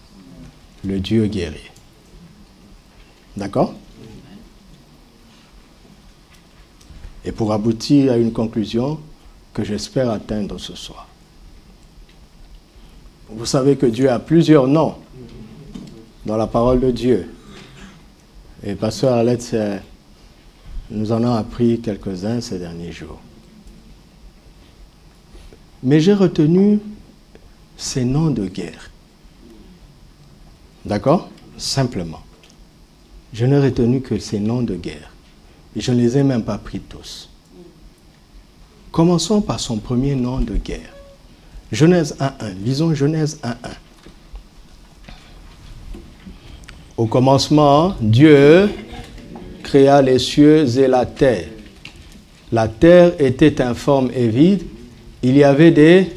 le Dieu guerrier. D'accord? Et pour aboutir à une conclusion que j'espère atteindre ce soir. Vous savez que Dieu a plusieurs noms dans la parole de Dieu. Et Pasteur Alex nous en a appris quelques-uns ces derniers jours. Mais j'ai retenu ces noms de guerre. D'accord? Simplement. Je n'ai retenu que ces noms de guerre. Et je ne les ai même pas pris tous. Commençons par son premier nom de guerre. Genèse 1.1. Lisons Genèse 1.1. Au commencement, Dieu créa les cieux et la terre. La terre était informe et vide. Il y avait des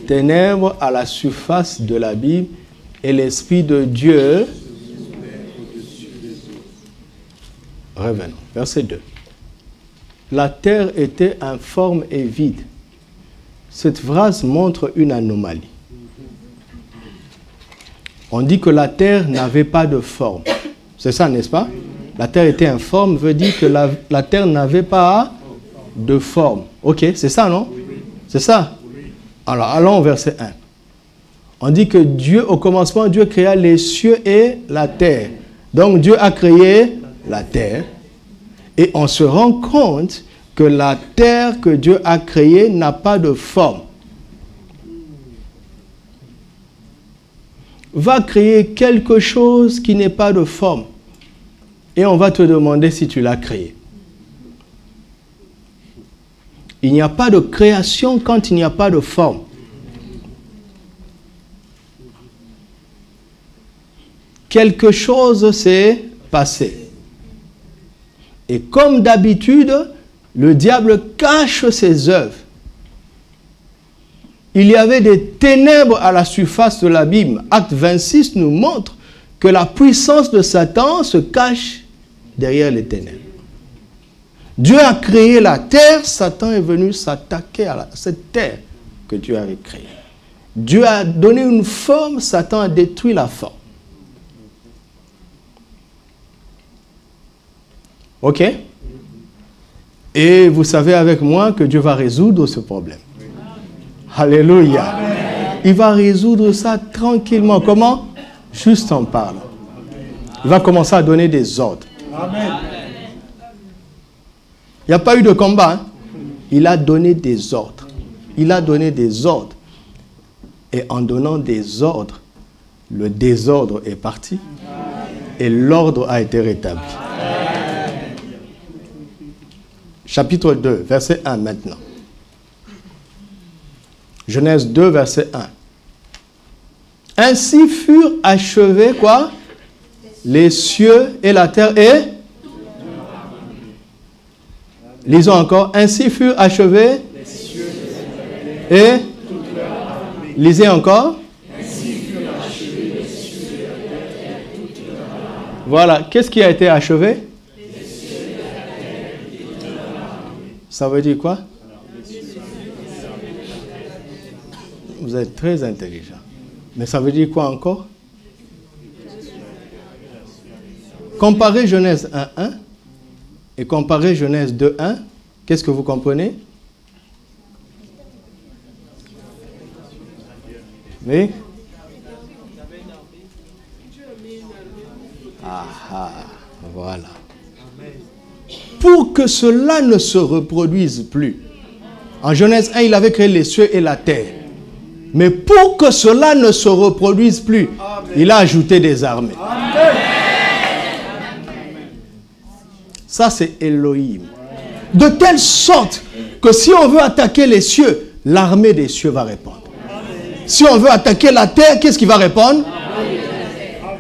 ténèbres à la surface de l'abîme et l'Esprit de Dieu. Revenons, verset 2. La terre était informe et vide. Cette phrase montre une anomalie. On dit que la terre n'avait pas de forme. C'est ça, n'est-ce pas? La terre était informe, veut dire que la terre n'avait pas de forme. Ok, c'est ça, non? C'est ça? Alors, allons au verset 1. On dit que Dieu, au commencement, Dieu créa les cieux et la terre. Donc, Dieu a créé la terre. Et on se rend compte que la terre que Dieu a créée n'a pas de forme. Va créer quelque chose qui n'est pas de forme. Et on va te demander si tu l'as créé. Il n'y a pas de création quand il n'y a pas de forme. Quelque chose s'est passé. Et comme d'habitude, le diable cache ses œuvres. Il y avait des ténèbres à la surface de l'abîme. Acte 26 nous montre que la puissance de Satan se cache derrière les ténèbres. Dieu a créé la terre, Satan est venu s'attaquer à cette terre que Dieu avait créée. Dieu a donné une forme, Satan a détruit la forme. Ok? Et vous savez avec moi que Dieu va résoudre ce problème. Alléluia. Amen. Il va résoudre ça tranquillement. Comment? Juste en parlant. Il va commencer à donner des ordres. Amen. Il n'y a pas eu de combat. Hein? Il a donné des ordres. Il a donné des ordres. Et en donnant des ordres, le désordre est parti. Et l'ordre a été rétabli. Chapitre 2, verset 1 maintenant. Genèse 2, verset 1. Ainsi furent achevés, quoi? Les cieux et la terre et... Lisons encore. Ainsi furent achevés les cieux et... Lisez encore. Ainsi furent achevés les cieux et la terre et toute leur armée. Voilà. Qu'est-ce qui a été achevé? Les cieux et la terre et toute leur armée. Ça veut dire quoi? Vous êtes très intelligent. Mais ça veut dire quoi encore? Comparez Genèse 1.1 et comparez Genèse 2.1. Qu'est-ce que vous comprenez? Oui? Ah, voilà. Pour que cela ne se reproduise plus. En Genèse 1, il avait créé les cieux et la terre. Mais pour que cela ne se reproduise plus, il a ajouté des armées. Ça, c'est Elohim. De telle sorte que si on veut attaquer les cieux, l'armée des cieux va répondre. Si on veut attaquer la terre, qu'est-ce qui va répondre?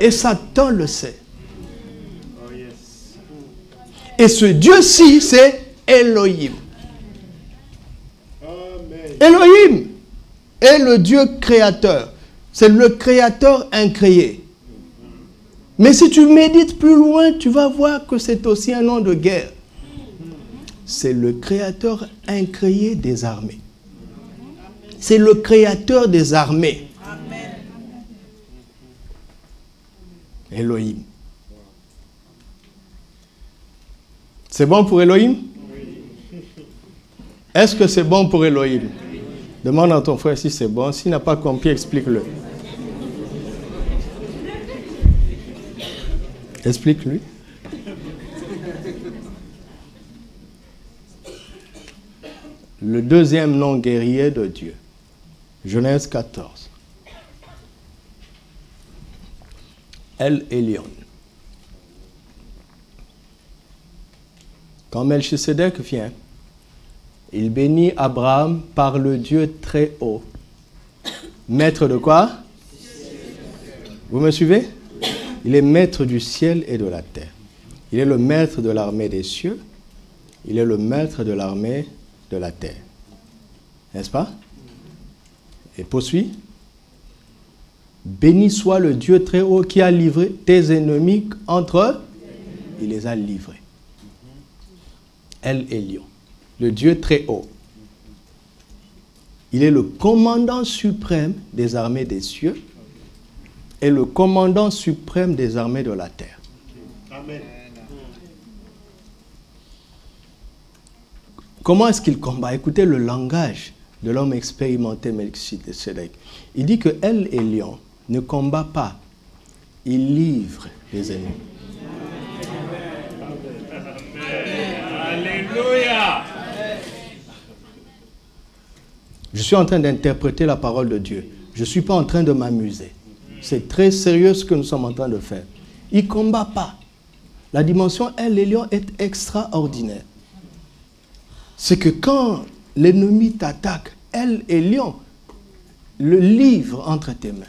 Et Satan le sait. Et ce Dieu-ci, c'est Elohim. Elohim est le Dieu créateur. C'est le créateur incréé. Mais si tu médites plus loin, tu vas voir que c'est aussi un nom de guerre. C'est le créateur incréé des armées. C'est le créateur des armées. Elohim. C'est bon pour Elohim? Est-ce que c'est bon pour Elohim? Demande à ton frère si c'est bon. S'il n'a pas compris, explique-le. Explique-lui. Le deuxième nom guerrier de Dieu. Genèse 14. El Elyon. Quand Melchisedec vient, il bénit Abraham par le Dieu très haut. Maître de quoi? Vous me suivez? Il est maître du ciel et de la terre. Il est le maître de l'armée des cieux. Il est le maître de l'armée de la terre. N'est-ce pas? Et poursuit. Béni soit le Dieu très haut qui a livré tes ennemis entre eux. Il les a livrés. El Elyon. Le Dieu très haut. Il est le commandant suprême des armées des cieux et le commandant suprême des armées de la terre. Amen. Comment est-ce qu'il combat? Écoutez le langage de l'homme expérimenté Melchisedec. Il dit que El Elyon ne combat pas, il livre les ennemis. Alléluia. Je suis en train d'interpréter la parole de Dieu. Je ne suis pas en train de m'amuser. C'est très sérieux ce que nous sommes en train de faire. Il ne combat pas. La dimension El Elyon est extraordinaire. C'est que quand l'ennemi t'attaque, El Elyon le livre entre tes mains.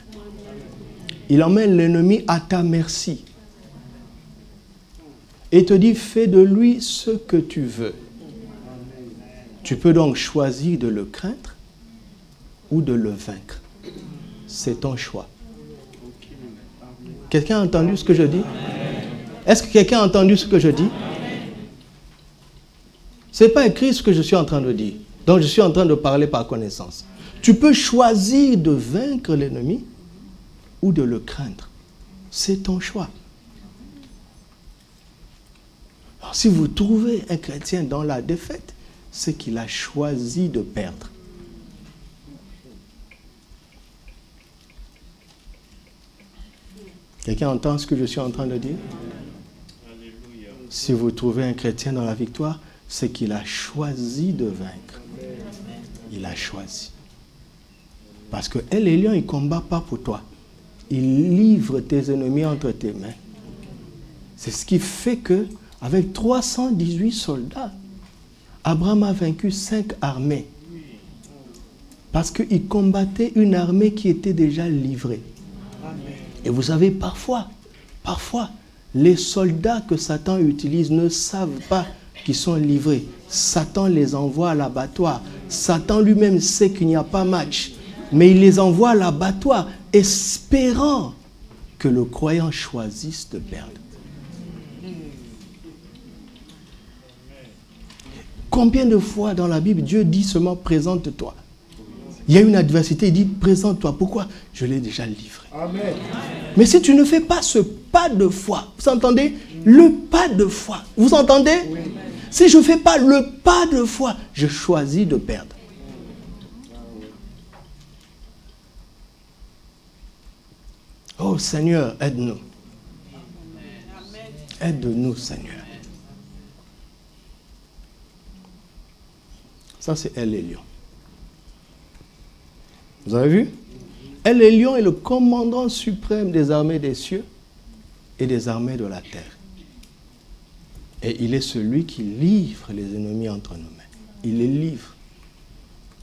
Il emmène l'ennemi à ta merci. Et te dit, fais de lui ce que tu veux. Tu peux donc choisir de le craindre ou de le vaincre. C'est ton choix. Quelqu'un a entendu ce que je dis? Est-ce que quelqu'un a entendu ce que je dis? Ce n'est pas écrit ce que je suis en train de dire. Donc je suis en train de parler par connaissance. Tu peux choisir de vaincre l'ennemi ou de le craindre. C'est ton choix. Alors, si vous trouvez un chrétien dans la défaite, c'est qu'il a choisi de perdre. Quelqu'un entend ce que je suis en train de dire? Alléluia. Si vous trouvez un chrétien dans la victoire, c'est qu'il a choisi de vaincre. Il a choisi. Parce que El Elyon, il ne combat pas pour toi. Il livre tes ennemis entre tes mains. C'est ce qui fait que, avec 318 soldats, Abraham a vaincu 5 armées. Parce qu'il combattait une armée qui était déjà livrée. Et vous savez, parfois, les soldats que Satan utilise ne savent pas qu'ils sont livrés. Satan les envoie à l'abattoir. Satan lui-même sait qu'il n'y a pas match. Mais il les envoie à l'abattoir, espérant que le croyant choisisse de perdre. Combien de fois dans la Bible, Dieu dit seulement « présente-toi ». Il y a une adversité, il dit « présente-toi ». Pourquoi? Je l'ai déjà livré. Amen. Mais si tu ne fais pas ce pas de foi, vous entendez? Le pas de foi, vous entendez? Oui. Si je ne fais pas le pas de foi, je choisis de perdre. Oh Seigneur, aide-nous. Aide-nous, Seigneur. Ça, c'est El Elyon. Vous avez vu? El Elyon est le commandant suprême des armées des cieux et des armées de la terre. Et il est celui qui livre les ennemis entre nos mains. Il les livre.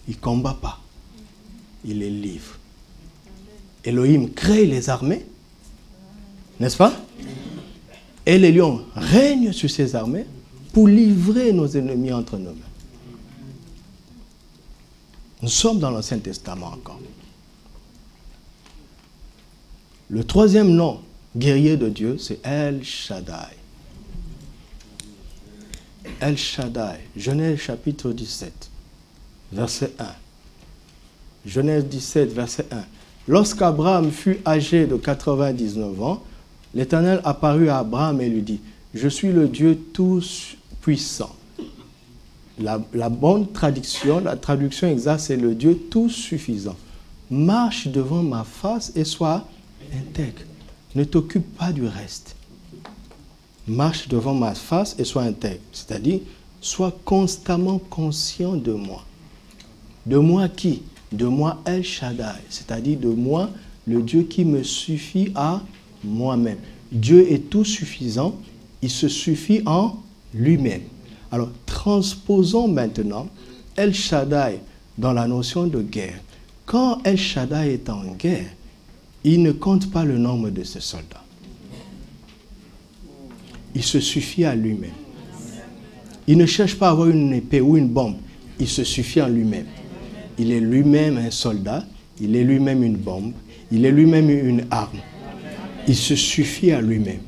Il ne combat pas. Il les livre. Elohim crée les armées, n'est-ce pas? El Elyon règne sur ces armées pour livrer nos ennemis entre nos mains. Nous sommes dans l'Ancien Testament encore. Le troisième nom guerrier de Dieu, c'est El Shaddai. El Shaddai, Genèse chapitre 17, verset 1. Genèse 17, verset 1. Lorsqu'Abraham fut âgé de 99 ans, l'Éternel apparut à Abraham et lui dit, « Je suis le Dieu puissant. La bonne traduction, la traduction exacte, c'est le Dieu tout suffisant. Marche devant ma face et sois intègre. Ne t'occupe pas du reste. Marche devant ma face et sois intègre. C'est-à-dire, sois constamment conscient de moi. De moi qui? De moi El Shaddai. C'est-à-dire de moi, le Dieu qui me suffit à moi-même. Dieu est tout suffisant. Il se suffit en lui-même. Alors, transposons maintenant El Shaddai dans la notion de guerre. Quand El Shaddai est en guerre, il ne compte pas le nombre de ses soldats. Il se suffit à lui-même. Il ne cherche pas à avoir une épée ou une bombe. Il se suffit en lui-même. Il est lui-même un soldat. Il est lui-même une bombe. Il est lui-même une arme. Il se suffit à lui-même.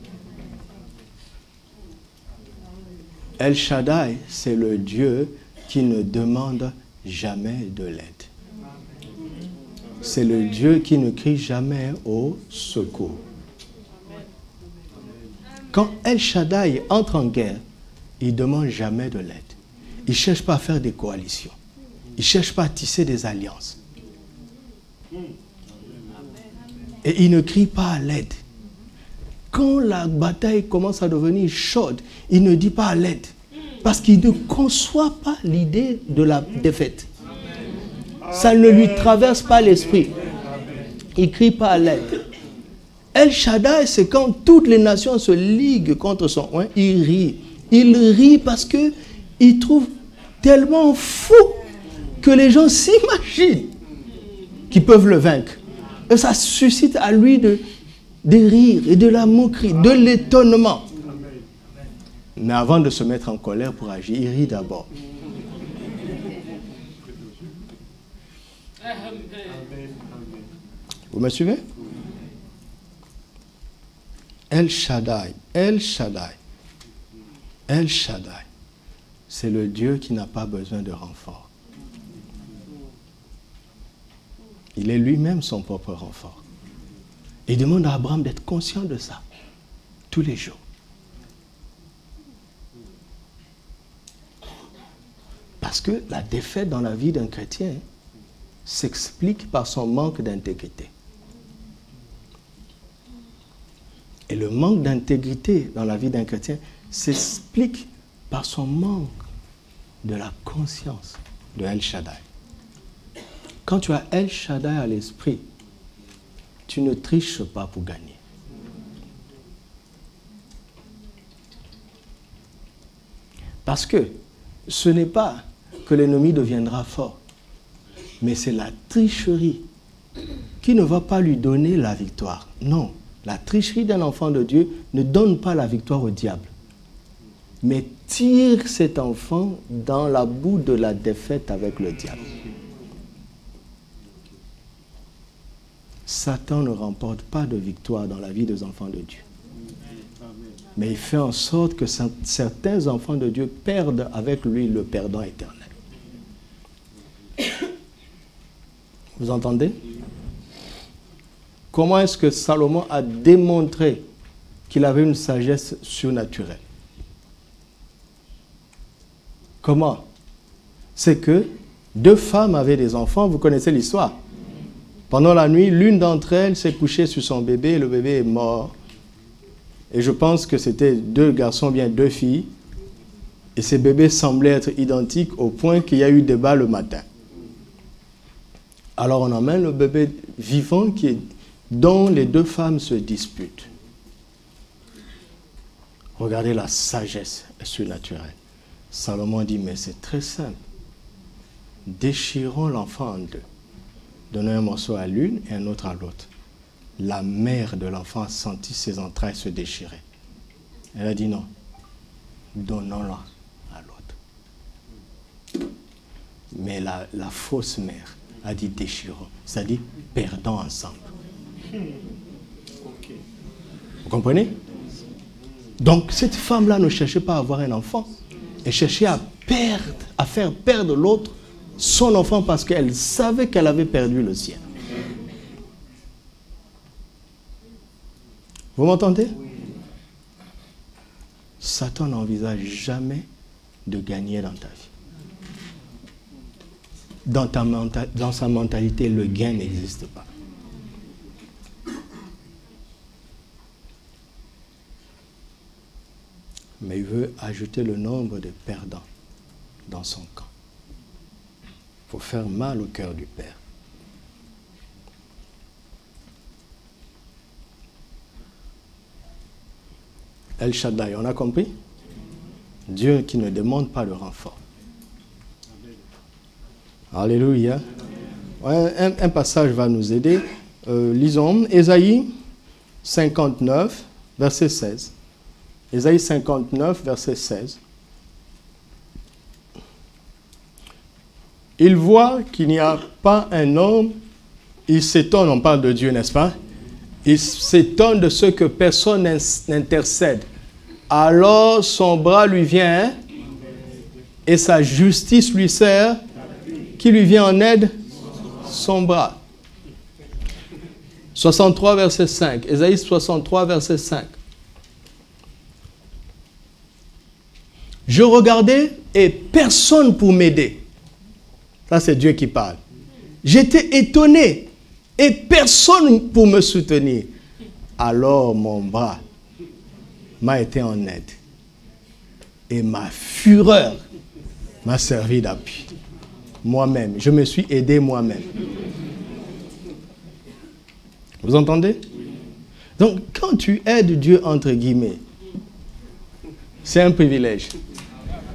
El Shaddai, c'est le Dieu qui ne demande jamais de l'aide. C'est le Dieu qui ne crie jamais au secours. Quand El Shaddai entre en guerre, il ne demande jamais de l'aide. Il ne cherche pas à faire des coalitions. Il ne cherche pas à tisser des alliances. Et il ne crie pas à l'aide. Quand la bataille commence à devenir chaude, il ne dit pas à l'aide. Parce qu'il ne conçoit pas l'idée de la défaite. Ça ne lui traverse pas l'esprit. Il ne crie pas à l'aide. El Shaddai, c'est quand toutes les nations se liguent contre son oint, il rit. Il rit parce qu'il trouve tellement fou que les gens s'imaginent qu'ils peuvent le vaincre. Et ça suscite à lui des rires et de la moquerie, de l'étonnement. Mais avant de se mettre en colère pour agir, il rit d'abord. Vous me suivez? El Shaddai, El Shaddai, El Shaddai, c'est le Dieu qui n'a pas besoin de renfort. Il est lui-même son propre renfort. Il demande à Abraham d'être conscient de ça, tous les jours. Parce que la défaite dans la vie d'un chrétien s'explique par son manque d'intégrité. Et le manque d'intégrité dans la vie d'un chrétien s'explique par son manque de la conscience de El Shaddai. Quand tu as El Shaddai à l'esprit, tu ne triches pas pour gagner. Parce que ce n'est pas que l'ennemi deviendra fort, mais c'est la tricherie qui ne va pas lui donner la victoire. Non. La tricherie d'un enfant de Dieu ne donne pas la victoire au diable, mais tire cet enfant dans la boue de la défaite avec le diable. Satan ne remporte pas de victoire dans la vie des enfants de Dieu. Mais il fait en sorte que certains enfants de Dieu perdent avec lui le perdant éternel. Vous entendez? Comment est-ce que Salomon a démontré qu'il avait une sagesse surnaturelle? Comment? C'est que deux femmes avaient des enfants, vous connaissez l'histoire. Pendant la nuit, l'une d'entre elles s'est couchée sur son bébé et le bébé est mort. Et je pense que c'était deux garçons, bien deux filles. Et ces bébés semblaient être identiques au point qu'il y a eu débat le matin. Alors on emmène le bébé vivant dont les deux femmes se disputent. Regardez la sagesse surnaturelle. Salomon dit, mais c'est très simple. Déchirons l'enfant en deux. Donnons un morceau à l'une et un autre à l'autre. La mère de l'enfant a senti ses entrailles se déchirer. Elle a dit non, donnons-la à l'autre. Mais la fausse mère a dit déchirons, c'est-à-dire perdons ensemble. Vous comprenez? Donc cette femme-là ne cherchait pas à avoir un enfant. Elle cherchait à faire perdre l'autre son enfant parce qu'elle savait qu'elle avait perdu le sien. Vous m'entendez? Satan n'envisage jamais de gagner dans ta vie. Dans sa mentalité, le gain n'existe pas. Mais il veut ajouter le nombre de perdants dans son camp. Il faut faire mal au cœur du Père. El Shaddai, on a compris? Dieu qui ne demande pas de renfort. Alléluia. Ouais, un passage va nous aider. Lisons Ésaïe 59, verset 16. Ésaïe 59, verset 16. Il voit qu'il n'y a pas un homme, il s'étonne, on parle de Dieu, n'est-ce pas? Il s'étonne de ce que personne n'intercède. Alors son bras lui vient et sa justice lui sert. Qui lui vient en aide? Son bras. 63, verset 5. Ésaïe 63, verset 5. Je regardais et personne pour m'aider. Ça, c'est Dieu qui parle. J'étais étonné et personne pour me soutenir. Alors mon bras m'a été en aide. Et ma fureur m'a servi d'appui. Moi-même, je me suis aidé moi-même. Vous entendez? Donc, quand tu aides Dieu, entre guillemets, c'est un privilège.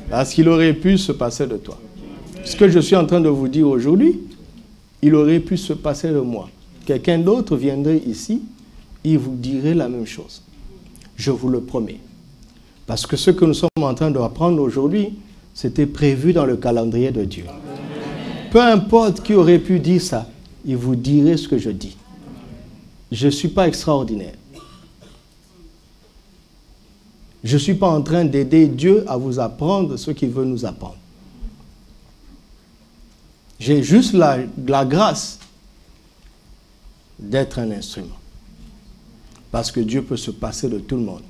Parce qu'il aurait pu se passer de toi. Ce que je suis en train de vous dire aujourd'hui, il aurait pu se passer de moi. Quelqu'un d'autre viendrait ici, il vous dirait la même chose. Je vous le promets. Parce que ce que nous sommes en train d'apprendre aujourd'hui, c'était prévu dans le calendrier de Dieu. Peu importe qui aurait pu dire ça, il vous dirait ce que je dis. Je ne suis pas extraordinaire. Je ne suis pas en train d'aider Dieu à vous apprendre ce qu'il veut nous apprendre. J'ai juste la grâce d'être un instrument. Parce que Dieu peut se passer de tout le monde.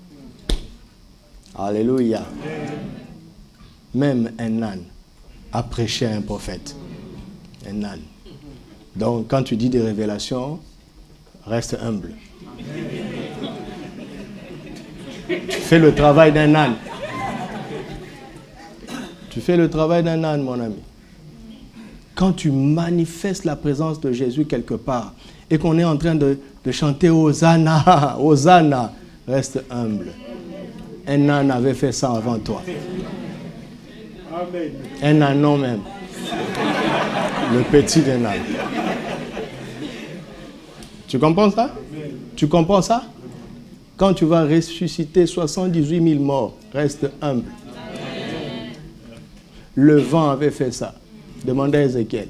Alléluia. Même un âne a prêché à un prophète. Un âne. Donc, quand tu dis des révélations, reste humble. Tu fais le travail d'un âne. Tu fais le travail d'un âne, mon ami. Quand tu manifestes la présence de Jésus quelque part et qu'on est en train de chanter Hosanna, Hosanna, reste humble. Un âne avait fait ça avant toi. Un âne même. Le petit d'un âne. Tu comprends ça? Tu comprends ça? Quand tu vas ressusciter 78 000 morts, reste humble. Le vent avait fait ça. Demandez à Ézéchiel.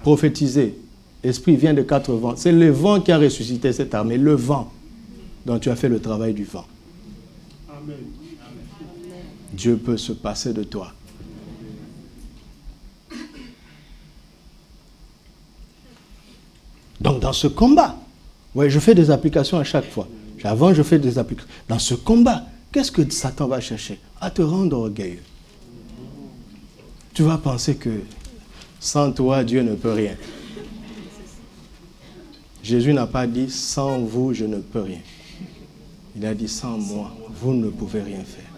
Prophétiser. L'Esprit vient de 4 vents. C'est le vent qui a ressuscité cette armée. Le vent. Donc tu as fait le travail du vent. Amen. Dieu peut se passer de toi. Donc dans ce combat, ouais, je fais des applications à chaque fois. Avant, je fais des applications. Dans ce combat, qu'est-ce que Satan va chercher? À te rendre orgueilleux. Tu vas penser que sans toi, Dieu ne peut rien. Jésus n'a pas dit « sans vous, je ne peux rien ». Il a dit « sans moi, vous ne pouvez rien faire ».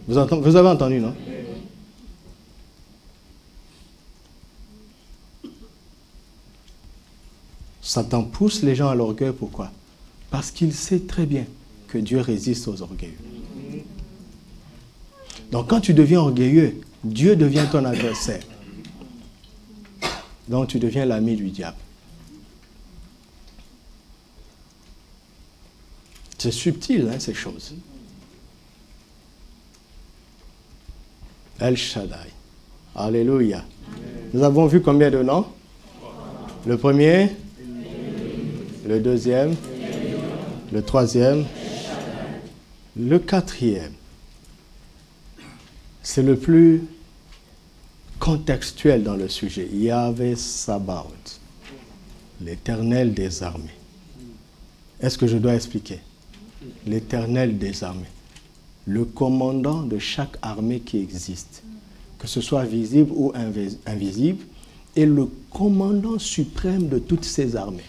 Vous avez entendu, non? Satan pousse les gens à l'orgueil, pourquoi? Parce qu'il sait très bien que Dieu résiste aux orgueilleux. Donc quand tu deviens orgueilleux, Dieu devient ton adversaire. Donc tu deviens l'ami du diable. C'est subtil, hein, ces choses. El Shaddai. Alléluia. Nous avons vu combien de noms? Le premier, le deuxième, le troisième, le quatrième. C'est le plus contextuel dans le sujet. Yahvé Sabaoth, l'Éternel des armées. Est-ce que je dois expliquer? L'Éternel des armées. le commandant de chaque armée qui existe, que ce soit visible ou invisible, est le commandant suprême de toutes ces armées.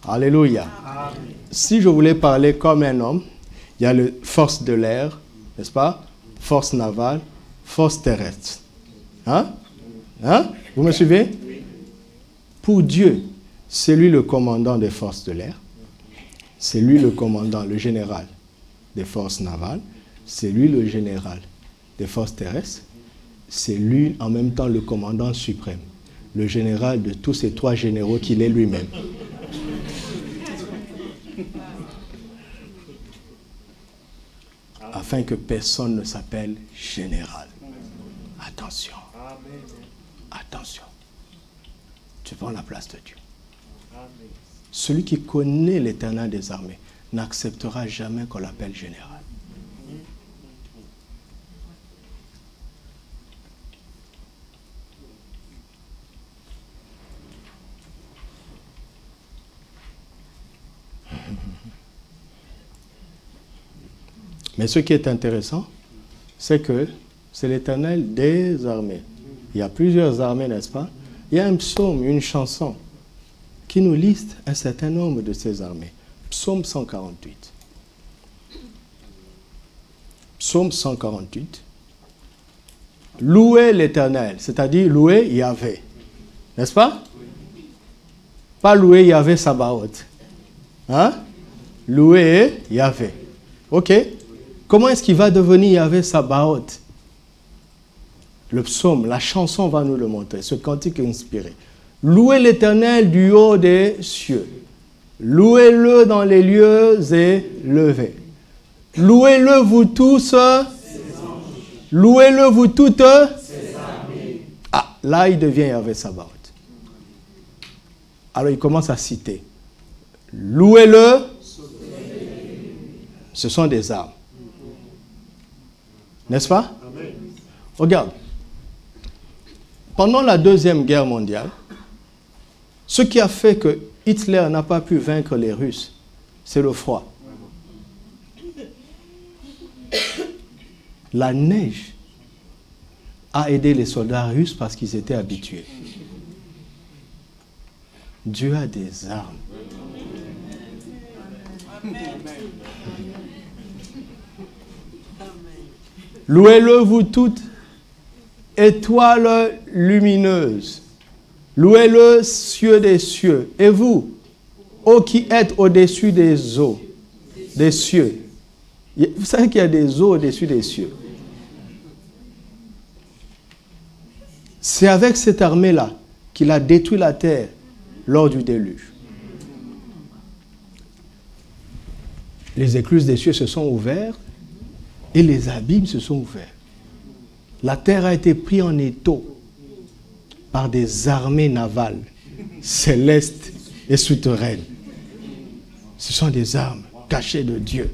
Alléluia. Amen. Si je voulais parler comme un homme, il y a les forces de l'air, n'est-ce pas? Force navale, force terrestre. Hein? Hein? Vous me suivez? Pour Dieu, c'est lui le commandant des forces de l'air, c'est lui le commandant, le général des forces navales, c'est lui le général des forces terrestres, c'est lui en même temps le commandant suprême, le général de tous ces trois généraux qu'il est lui-même. Afin que personne ne s'appelle général. Attention. Attention. Tu prends la place de Dieu. Celui qui connaît l'Éternel des armées n'acceptera jamais qu'on l'appelle général. Mais ce qui est intéressant, c'est que c'est l'Éternel des armées. Il y a plusieurs armées, n'est-ce pas? Il y a un psaume, une chanson, qui nous liste un certain nombre de ces armées. Psaume 148. Psaume 148. Louez l'Éternel, c'est-à-dire louez Yahvé. N'est-ce pas? Pas louer Yahvé Sabaoth. Hein? Louer Yahvé. Ok? Comment est-ce qu'il va devenir Yahvé Sabaoth? Le psaume, la chanson va nous le montrer, ce cantique inspiré. Louez l'Éternel du haut des cieux. Louez-le dans les lieux élevés. Louez-le vous tous. Louez-le vous toutes. Ah, là il devient Yahvé Sabaoth. Alors il commence à citer. Louez-le. Ce sont des armes. N'est-ce pas? Amen. Regarde. Pendant la Deuxième Guerre mondiale, ce qui a fait que Hitler n'a pas pu vaincre les Russes, c'est le froid. La neige a aidé les soldats russes parce qu'ils étaient habitués. Dieu a des armes. Louez-le vous toutes, étoiles lumineuses. Louez-le cieux des cieux. Et vous, ô qui êtes au-dessus des eaux, des cieux. Vous savez qu'il y a des eaux au-dessus des cieux. C'est avec cette armée-là qu'il a détruit la terre lors du déluge. Les écluses des cieux se sont ouvertes et les abîmes se sont ouverts. La terre a été prise en étau par des armées navales, célestes et souterraines. Ce sont des armes cachées de Dieu.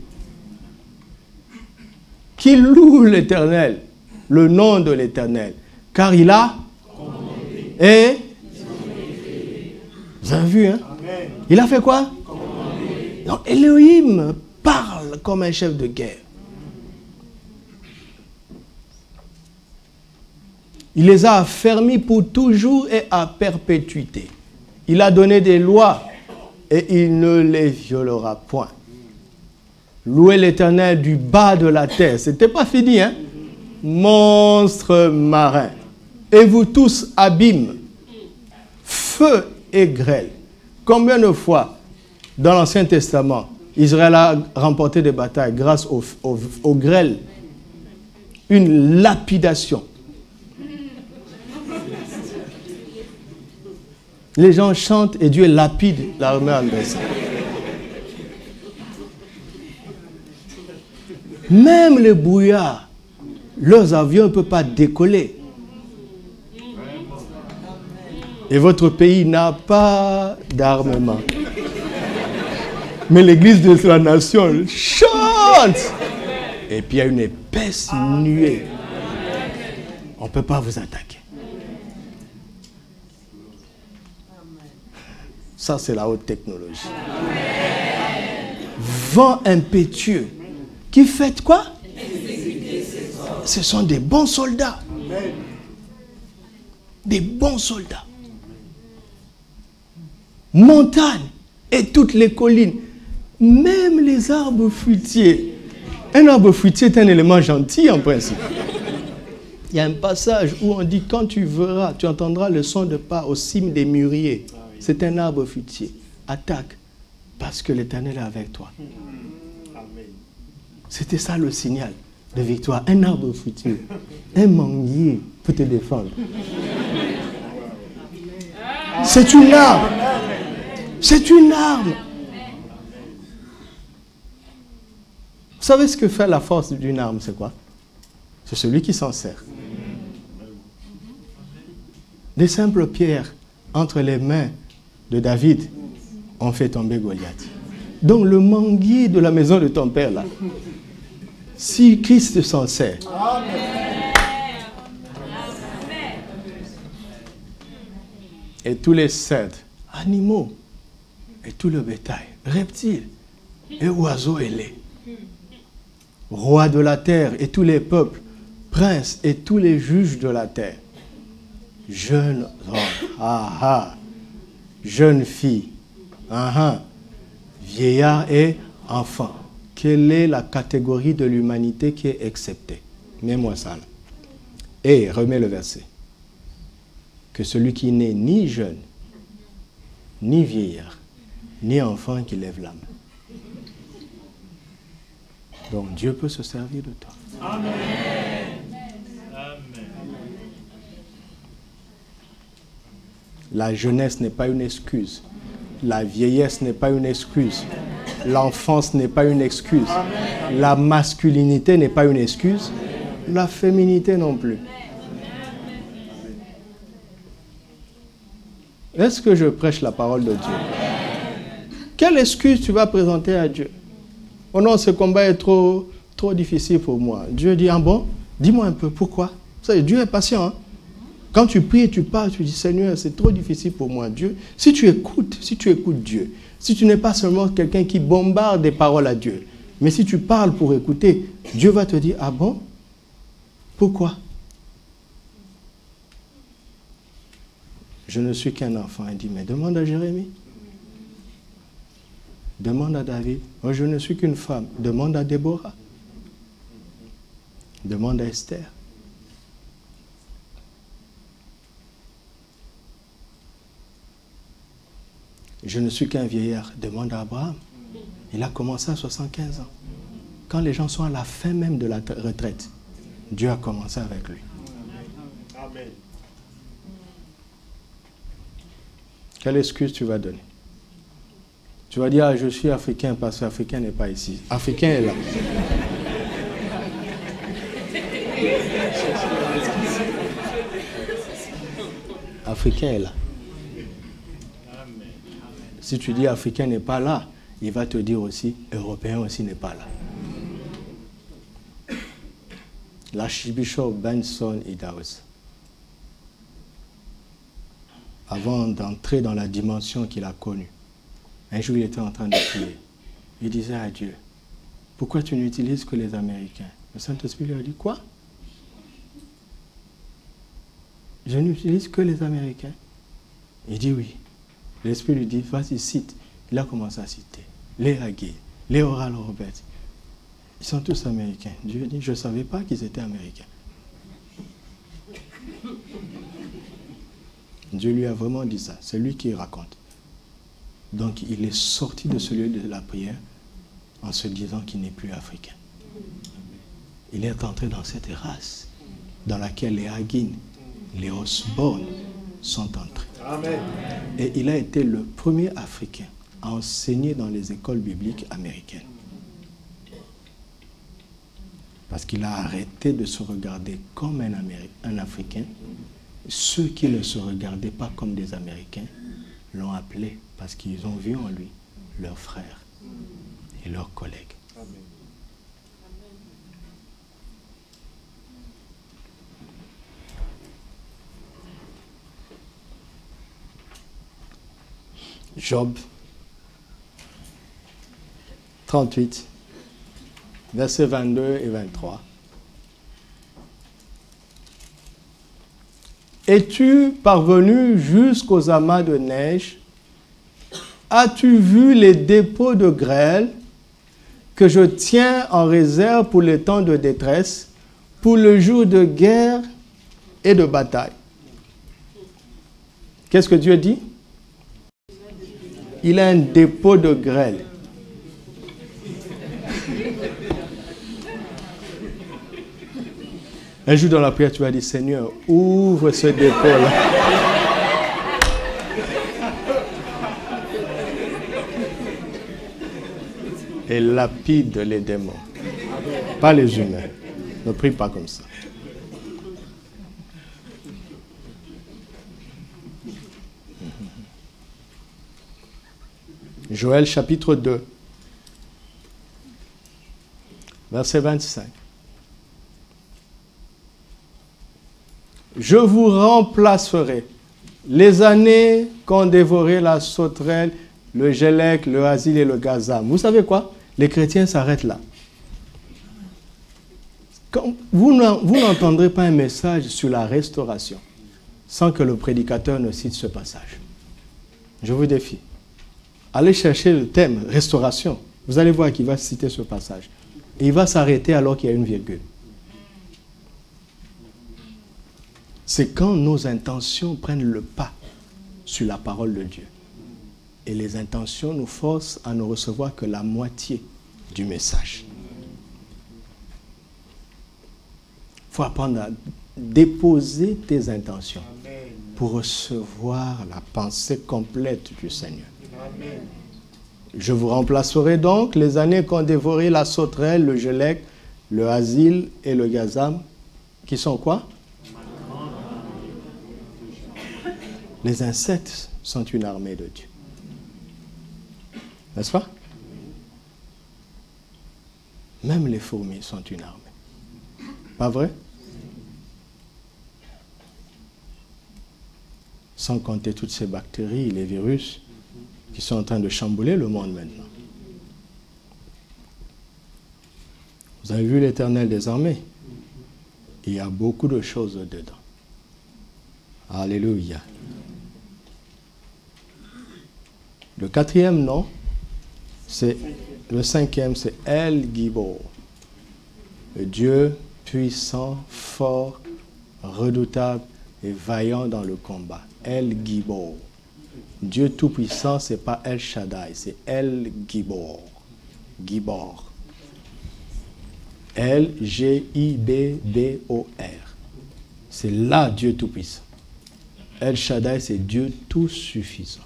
Qui loue l'Éternel, le nom de l'Éternel, car il a commandé. Et vous avez vu, hein? Amen. Il a fait quoi? Commandé. Donc Elohim parle comme un chef de guerre. Il les a affermis pour toujours et à perpétuité. Il a donné des lois et il ne les violera point. Louez l'Éternel du bas de la terre. C'était pas fini, hein? Monstres marins. Et vous tous, abîmes, feu et grêle. Combien de fois, dans l'Ancien Testament, Israël a remporté des batailles grâce au grêle? Une lapidation. Les gens chantent et Dieu lapide l'armée adversaire. Même les brouillards, leurs avions ne peuvent pas décoller. Et votre pays n'a pas d'armement. Mais l'église de la nation chante. Et puis il y a une épaisse nuée. On ne peut pas vous attaquer. Ça, c'est la haute technologie. Vent impétueux. qui faites quoi? Ce sont des bons soldats. Des bons soldats. Montagnes et toutes les collines, même les arbres fruitiers. Un arbre fruitier est un élément gentil en principe. Il y a un passage où on dit, quand tu verras, tu entendras le son de pas aux cimes des mûriers. C'est un arbre fruitier. Attaque, parce que l'Éternel est avec toi. C'était ça le signal de victoire. Un arbre fruitier, un manguier peut te défendre. C'est une arme. C'est une arme. Vous savez ce que fait la force d'une arme, c'est quoi? C'est celui qui s'en sert. Des simples pierres entre les mains de David ont fait tomber Goliath. Donc le manguier de la maison de ton père, là, si Christ s'en sert, et tous les cèdres, animaux, et tout le bétail, reptiles et oiseaux ailés, rois de la terre et tous les peuples, princes et tous les juges de la terre, jeunes hommes, jeunes filles, vieillards et enfants. Quelle est la catégorie de l'humanité qui est exceptée? Mets-moi ça là. Et remets le verset. Que celui qui n'est ni jeune, ni vieillard, ni enfant qui lève la main. Donc Dieu peut se servir de toi. Amen. La jeunesse n'est pas une excuse. La vieillesse n'est pas une excuse. L'enfance n'est pas une excuse. La masculinité n'est pas une excuse. La féminité non plus. Est-ce que je prêche la parole de Dieu? Quelle excuse tu vas présenter à Dieu? Oh non, ce combat est trop difficile pour moi. Dieu dit, ah bon? Dis-moi un peu, pourquoi? Vous savez, Dieu est patient. Hein? Quand tu pries et tu parles, tu dis, Seigneur, c'est trop difficile pour moi. Dieu, si tu écoutes Dieu, si tu n'es pas seulement quelqu'un qui bombarde des paroles à Dieu, mais si tu parles pour écouter, Dieu va te dire, ah bon? Pourquoi? Je ne suis qu'un enfant. Il dit, mais demande à Jérémie. Demande à David. Moi, je ne suis qu'une femme. Demande à Déborah. Demande à Esther. Je ne suis qu'un vieillard. Demande à Abraham. Il a commencé à 75 ans. Quand les gens sont à la fin même de la retraite, Dieu a commencé avec lui. Amen. Quelle excuse tu vas donner? Tu vas dire, ah, je suis africain parce qu'Africain n'est pas ici. Africain est là. Africain est là. Si tu dis Africain n'est pas là, il va te dire aussi, Européen aussi n'est pas là. L'archbishop Benson Idahosa, avant d'entrer dans la dimension qu'il a connue, un jour il était en train de prier. Il disait à Dieu, pourquoi tu n'utilises que les Américains? Le Saint-Esprit lui a dit, quoi? Je n'utilise que les Américains. Il dit oui. L'Esprit lui dit, vas-y, cite. Il a commencé à citer. Les Haggai, les Oral Roberts. Ils sont tous Américains. Dieu dit, je ne savais pas qu'ils étaient Américains. Dieu lui a vraiment dit ça. C'est lui qui raconte. Donc, il est sorti de ce lieu de la prière en se disant qu'il n'est plus africain. Il est entré dans cette race dans laquelle les Hagin, les Osborne sont entrés. Amen. Et il a été le premier Africain à enseigner dans les écoles bibliques américaines. Parce qu'il a arrêté de se regarder comme un Africain. Ceux qui ne se regardaient pas comme des Américains l'ont appelé parce qu'ils ont vu en lui leurs frères et leurs collègues. Amen. Job 38, versets 22 et 23. Es-tu parvenu jusqu'aux amas de neige? As-tu vu les dépôts de grêle que je tiens en réserve pour les temps de détresse, pour le jour de guerre et de bataille? Qu'est-ce que Dieu dit? Il a un dépôt de grêle. Un jour dans la prière, tu vas dire, Seigneur, ouvre ce dépôt-là. Et lapide les démons. Pas les humains. Ne prie pas comme ça. Joël chapitre 2, verset 25. Je vous remplacerai les années qu'ont dévoré la sauterelle, le gélec, le asile et le gazam. Vous savez quoi? Les chrétiens s'arrêtent là. Vous n'entendrez pas un message sur la restauration sans que le prédicateur ne cite ce passage. Je vous défie. Allez chercher le thème restauration. Vous allez voir qu'il va citer ce passage. Et il va s'arrêter alors qu'il y a une virgule. C'est quand nos intentions prennent le pas sur la parole de Dieu. Et les intentions nous forcent à ne recevoir que la moitié du message. Il faut apprendre à déposer tes intentions pour recevoir la pensée complète du Seigneur. Je vous remplacerai donc les années qu'ont dévoré la sauterelle, le gélec, le asile et le gazam, qui sont quoi? Les insectes sont une armée de Dieu. N'est-ce pas? Même les fourmis sont une armée. Pas vrai? Sans compter toutes ces bactéries, les virus qui sont en train de chambouler le monde maintenant. Vous avez vu l'Éternel des armées? Il y a beaucoup de choses dedans. Alléluia. Le quatrième nom, c'est le cinquième, c'est El Gibor. Le Dieu puissant, fort, redoutable et vaillant dans le combat. El Gibor. Dieu tout-puissant, ce n'est pas El Shaddai, c'est El Gibor. Gibor. L-G-I-B-B-O-R. C'est là Dieu tout-puissant. El Shaddai, c'est Dieu tout-suffisant.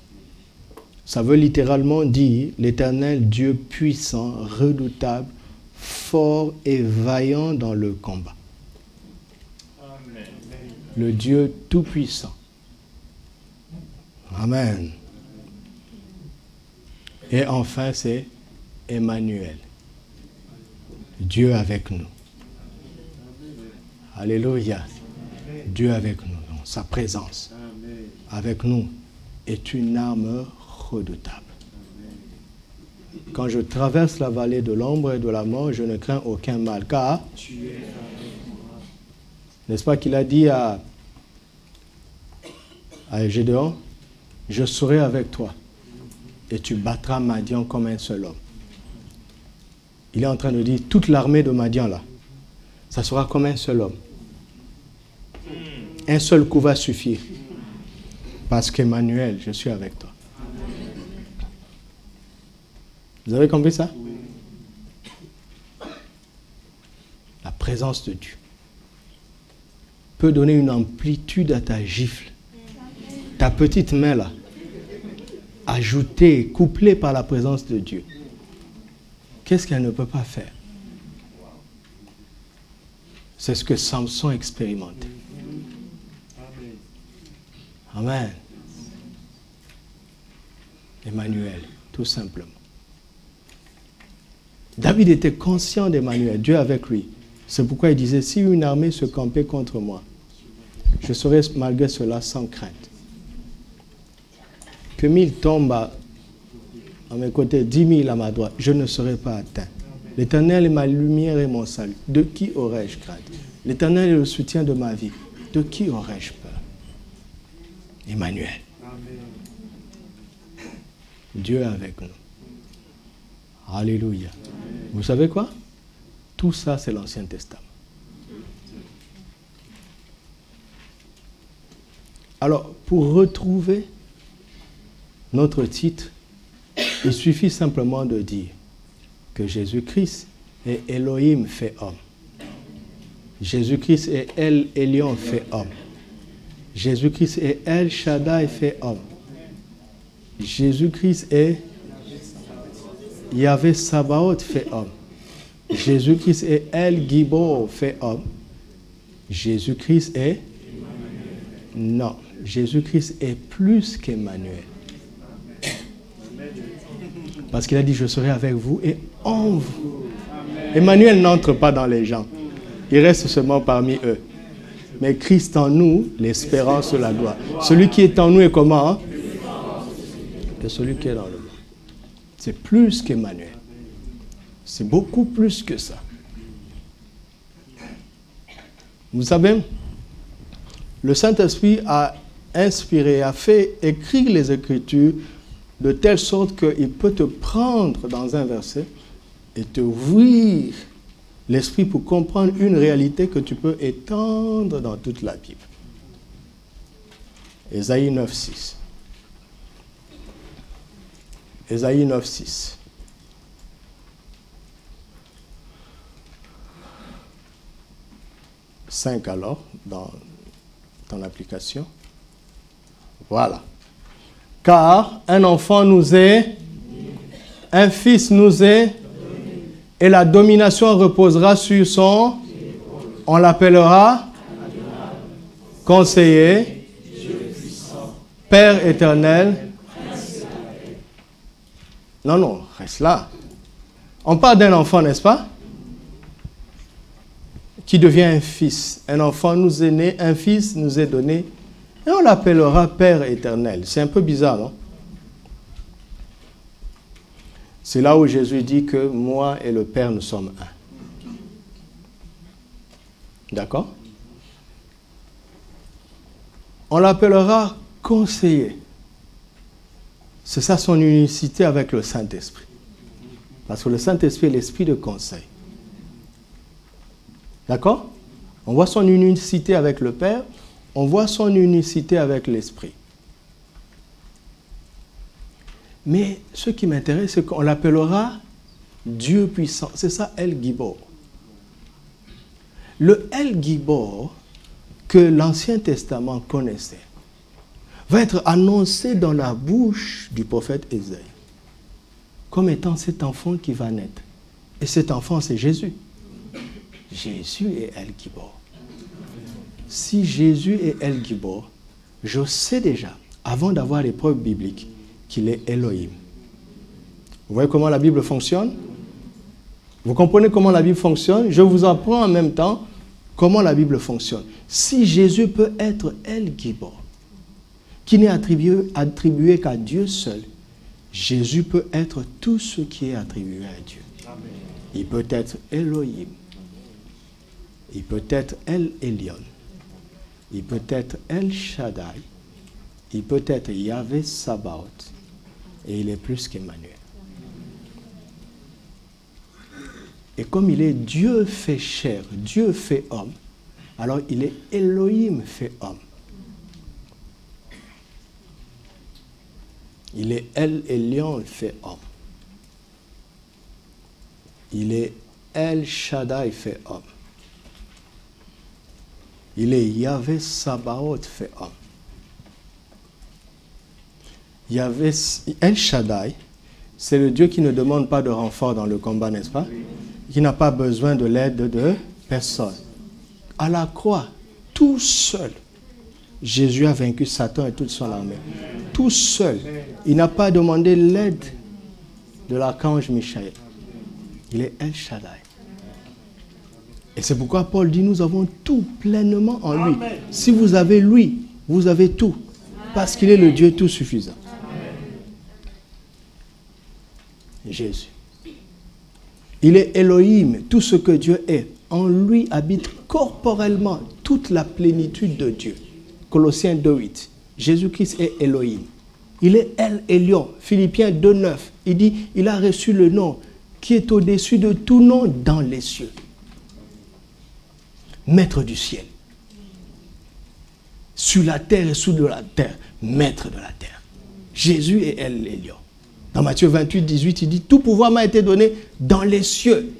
Ça veut littéralement dire l'Éternel Dieu puissant, redoutable, fort et vaillant dans le combat. Amen. Le Dieu tout-puissant. Amen. Et enfin, c'est Emmanuel. Dieu avec nous. Alléluia. Dieu avec nous. Sa présence avec nous est une arme redoutable. Quand je traverse la vallée de l'ombre et de la mort, je ne crains aucun mal, car n'est-ce pas qu'il a dit à Gédéon, je serai avec toi et tu battras Madian comme un seul homme. Il est en train de dire, toute l'armée de Madian là, ça sera comme un seul homme. Un seul coup va suffire. Parce qu'Emmanuel, je suis avec toi. Vous avez compris ça? La présence de Dieu peut donner une amplitude à ta gifle. Ta petite main là, ajoutée, couplée par la présence de Dieu. Qu'est-ce qu'elle ne peut pas faire? C'est ce que Samson expérimentait. Amen. Emmanuel, tout simplement. David était conscient d'Emmanuel, Dieu avec lui. C'est pourquoi il disait, si une armée se campait contre moi, je serais malgré cela sans crainte. Que 1000 tombent à mes côtés, 10 000 à ma droite, je ne serai pas atteint. L'Éternel est ma lumière et mon salut. De qui aurais-je crainte? L'Éternel est le soutien de ma vie. De qui aurais-je peur? Emmanuel. Dieu est avec nous. Alléluia. Vous savez quoi? Tout ça, c'est l'Ancien Testament. Alors, pour retrouver notre titre, il suffit simplement de dire que Jésus-Christ est Elohim fait homme. Jésus-Christ est El Elyon fait homme. Jésus-Christ est El Shaddai fait homme. Jésus-Christ est Yahvé Sabaoth fait homme. Jésus-Christ est El Gibor fait homme. Jésus-Christ est... Non, Jésus-Christ est plus qu'Emmanuel. Parce qu'il a dit, je serai avec vous et en vous. Emmanuel n'entre pas dans les gens. Il reste seulement parmi eux. Mais Christ en nous, l'espérance de la gloire. Celui qui est en nous est comment? Hein? Que celui qui est dans le monde. C'est plus qu'Emmanuel. C'est beaucoup plus que ça. Vous savez, le Saint-Esprit a inspiré, a fait écrire les Écritures de telle sorte qu'il peut te prendre dans un verset et te ouvrir l'esprit pour comprendre une réalité que tu peux étendre dans toute la Bible. Ésaïe 9,6. Ésaïe 9,6. « 5 alors, dans l'application. Voilà. Car un enfant nous est, un fils nous est, et la domination reposera sur son, on l'appellera conseiller, Père éternel. Non, non, reste là. On parle d'un enfant, n'est-ce pas? Qui devient un fils. Un enfant nous est né, un fils nous est donné, et on l'appellera Père éternel. C'est un peu bizarre, non? C'est là où Jésus dit que moi et le Père, nous sommes un. D'accord? On l'appellera conseiller. C'est ça son unicité avec le Saint-Esprit. Parce que le Saint-Esprit est l'esprit de conseil. D'accord? On voit son unicité avec le Père, on voit son unicité avec l'Esprit. Mais ce qui m'intéresse, c'est qu'on l'appellera Dieu puissant. C'est ça, El Gibor. Le El Gibor que l'Ancien Testament connaissait va être annoncé dans la bouche du prophète Ésaïe comme étant cet enfant qui va naître. Et cet enfant, c'est Jésus. Jésus est El Gibor. Si Jésus est El Gibor, je sais déjà, avant d'avoir les preuves bibliques, qu'il est Elohim. Vous voyez comment la Bible fonctionne? Vous comprenez comment la Bible fonctionne? Je vous apprends en même temps comment la Bible fonctionne. Si Jésus peut être El Gibor, qui n'est attribué qu'à Dieu seul, Jésus peut être tout ce qui est attribué à Dieu. Amen. Il peut être Elohim. Il peut être El Elyon. Il peut être El Shaddai. Il peut être Yahvé Sabaoth. Et il est plus qu'Emmanuel. Et comme il est Dieu fait chair, Dieu fait homme, alors il est Elohim fait homme. Il est El Elyon fait homme. Il est El Shaddai fait homme. Il est Yahvé Sabaoth fait homme. Yahvé, El Shaddai, c'est le Dieu qui ne demande pas de renfort dans le combat, n'est-ce pas? Qui n'a pas besoin de l'aide de personne. À la croix, tout seul, Jésus a vaincu Satan et toute son armée. Tout seul. Il n'a pas demandé l'aide de l'archange Michael. Il est El Shaddai. Et c'est pourquoi Paul dit, nous avons tout pleinement en lui. Amen. Si vous avez lui, vous avez tout. Parce qu'il est le Dieu tout suffisant. Amen. Jésus. Il est Elohim, tout ce que Dieu est. En lui habite corporellement toute la plénitude de Dieu. Colossiens 2,8. Jésus-Christ est Elohim. Il est El Elyon. Philippiens 2,9. Il dit, il a reçu le nom qui est au-dessus de tout nom dans les cieux. Maître du ciel. Sur la terre et sous de la terre. Maître de la terre. Jésus est El Elyon. Dans Matthieu 28, 18, il dit, tout pouvoir m'a été donné dans les cieux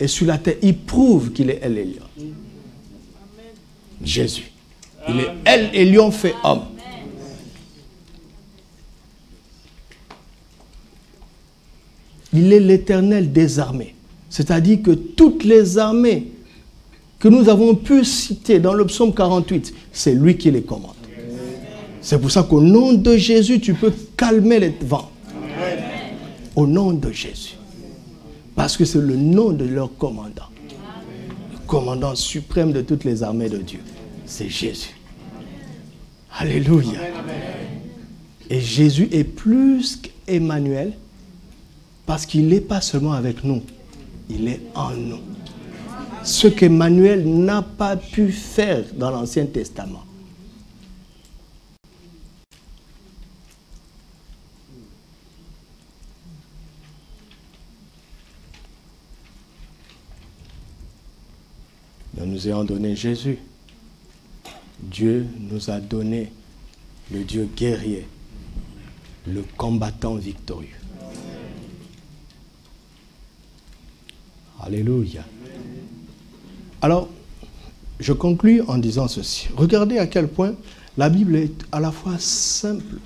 et sur la terre. Il prouve qu'il est El Elyon. Jésus. Il est El Elyon fait homme. Il est l'Éternel des armées. C'est-à-dire que toutes les armées que nous avons pu citer dans le psaume 48, c'est lui qui les commande. C'est pour ça qu'au nom de Jésus, tu peux calmer les vents. Au nom de Jésus. Parce que c'est le nom de leur commandant. Le commandant suprême de toutes les armées de Dieu. C'est Jésus. Alléluia. Et Jésus est plus qu'Emmanuel parce qu'il n'est pas seulement avec nous. Il est en nous. Ce qu'Emmanuel n'a pas pu faire dans l'Ancien Testament. Nous nous ayons donné Jésus. Dieu nous a donné le Dieu guerrier, le combattant victorieux. Alléluia. Alors, je conclus en disant ceci. Regardez à quel point la Bible est à la fois simple,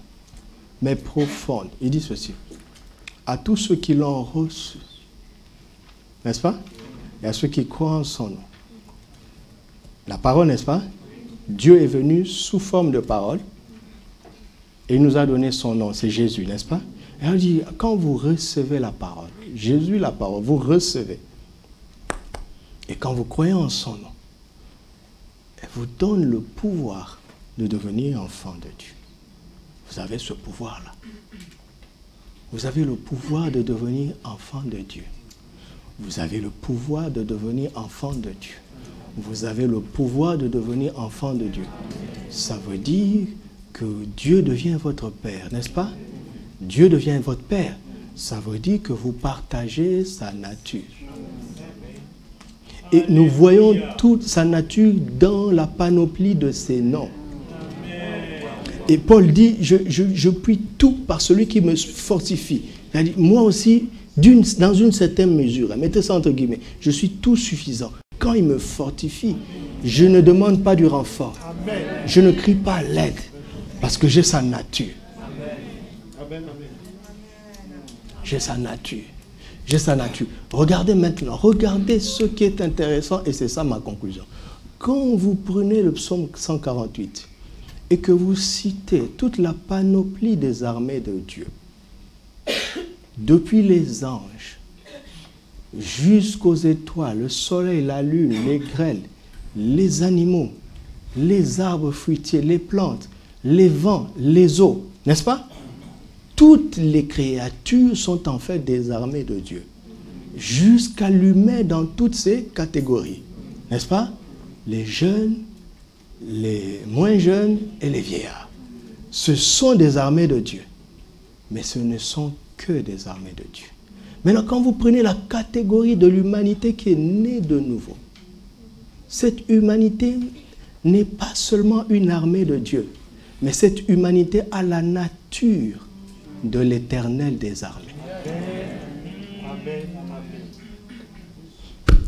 mais profonde. Il dit ceci. À tous ceux qui l'ont reçu, n'est-ce pas? Et à ceux qui croient en son nom. La parole, n'est-ce pas? Dieu est venu sous forme de parole et il nous a donné son nom, c'est Jésus, n'est-ce pas? Et on dit, quand vous recevez la parole, Jésus la parole, vous recevez. Et quand vous croyez en son nom, elle vous donne le pouvoir de devenir enfant de Dieu. Vous avez ce pouvoir-là. Vous avez le pouvoir de devenir enfant de Dieu. Vous avez le pouvoir de devenir enfant de Dieu. Vous avez le pouvoir de devenir enfant de Dieu. Ça veut dire que Dieu devient votre Père, n'est-ce pas? Dieu devient votre Père. Ça veut dire que vous partagez sa nature. Et nous voyons toute sa nature dans la panoplie de ses noms. Et Paul dit, je puis tout par celui qui me fortifie. C'est-à-dire, moi aussi, dans une certaine mesure, mettez ça entre guillemets, je suis tout suffisant. Quand il me fortifie, je ne demande pas du renfort. Je ne crie pas à l'aide parce que j'ai sa nature. J'ai sa nature. J'ai sa nature. Regardez maintenant, regardez ce qui est intéressant et c'est ça ma conclusion. Quand vous prenez le psaume 148 et que vous citez toute la panoplie des armées de Dieu, depuis les anges, jusqu'aux étoiles, le soleil, la lune, les grêles, les animaux, les arbres fruitiers, les plantes, les vents, les eaux, n'est-ce pas? Toutes les créatures sont en fait des armées de Dieu. Jusqu'à l'humain dans toutes ces catégories, n'est-ce pas? Les jeunes, les moins jeunes et les vieillards. Ce sont des armées de Dieu. Mais ce ne sont que des armées de Dieu. Maintenant, quand vous prenez la catégorie de l'humanité qui est née de nouveau, cette humanité n'est pas seulement une armée de Dieu, mais cette humanité a la nature de l'Éternel des armées.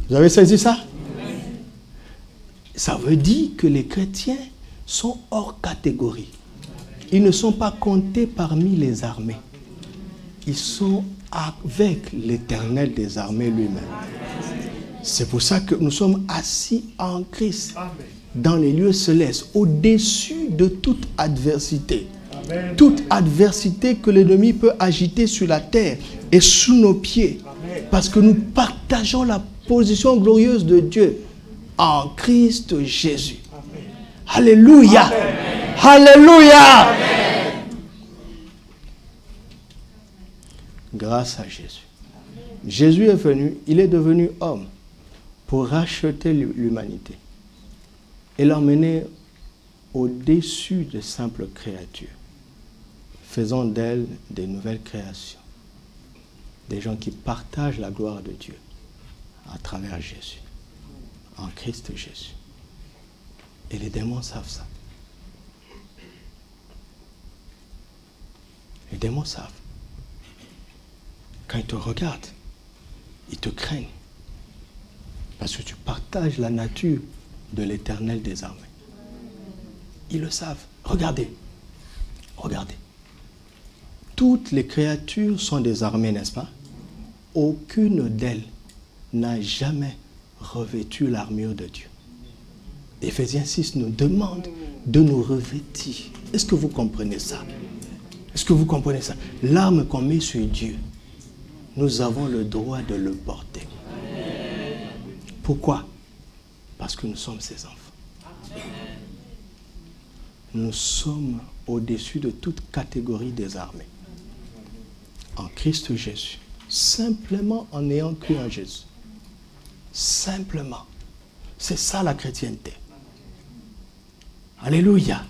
Vous avez saisi ça? Ça veut dire que les chrétiens sont hors catégorie. Ils ne sont pas comptés parmi les armées. Ils sont avec l'Éternel des armées lui-même. C'est pour ça que nous sommes assis en Christ, dans les lieux célestes, au-dessus de toute adversité. Amen. Toute adversité que l'ennemi peut agiter sur la terre et sous nos pieds. Amen. Parce que nous partageons la position glorieuse de Dieu en Christ Jésus. Amen. Alléluia. Amen. Alléluia. Amen. Grâce à Jésus. Jésus est venu, il est devenu homme pour racheter l'humanité et l'emmener au-dessus de simples créatures, faisant d'elles des nouvelles créations, des gens qui partagent la gloire de Dieu à travers Jésus, en Christ Jésus. Et les démons savent ça. Les démons savent. Quand ils te regardent, ils te craignent. Parce que tu partages la nature de l'Éternel des armées. Ils le savent. Regardez. Regardez. Toutes les créatures sont des armées, n'est-ce pas? Aucune d'elles n'a jamais revêtu l'armure de Dieu. Éphésiens 6 nous demande de nous revêtir. Est-ce que vous comprenez ça? Est-ce que vous comprenez ça? L'arme qu'on met sur Dieu, nous avons le droit de le porter. Pourquoi? Parce que nous sommes ses enfants. Nous sommes au-dessus de toute catégorie des armées. En Christ Jésus. Simplement en ayant cru en Jésus. Simplement. C'est ça la chrétienté. Alléluia.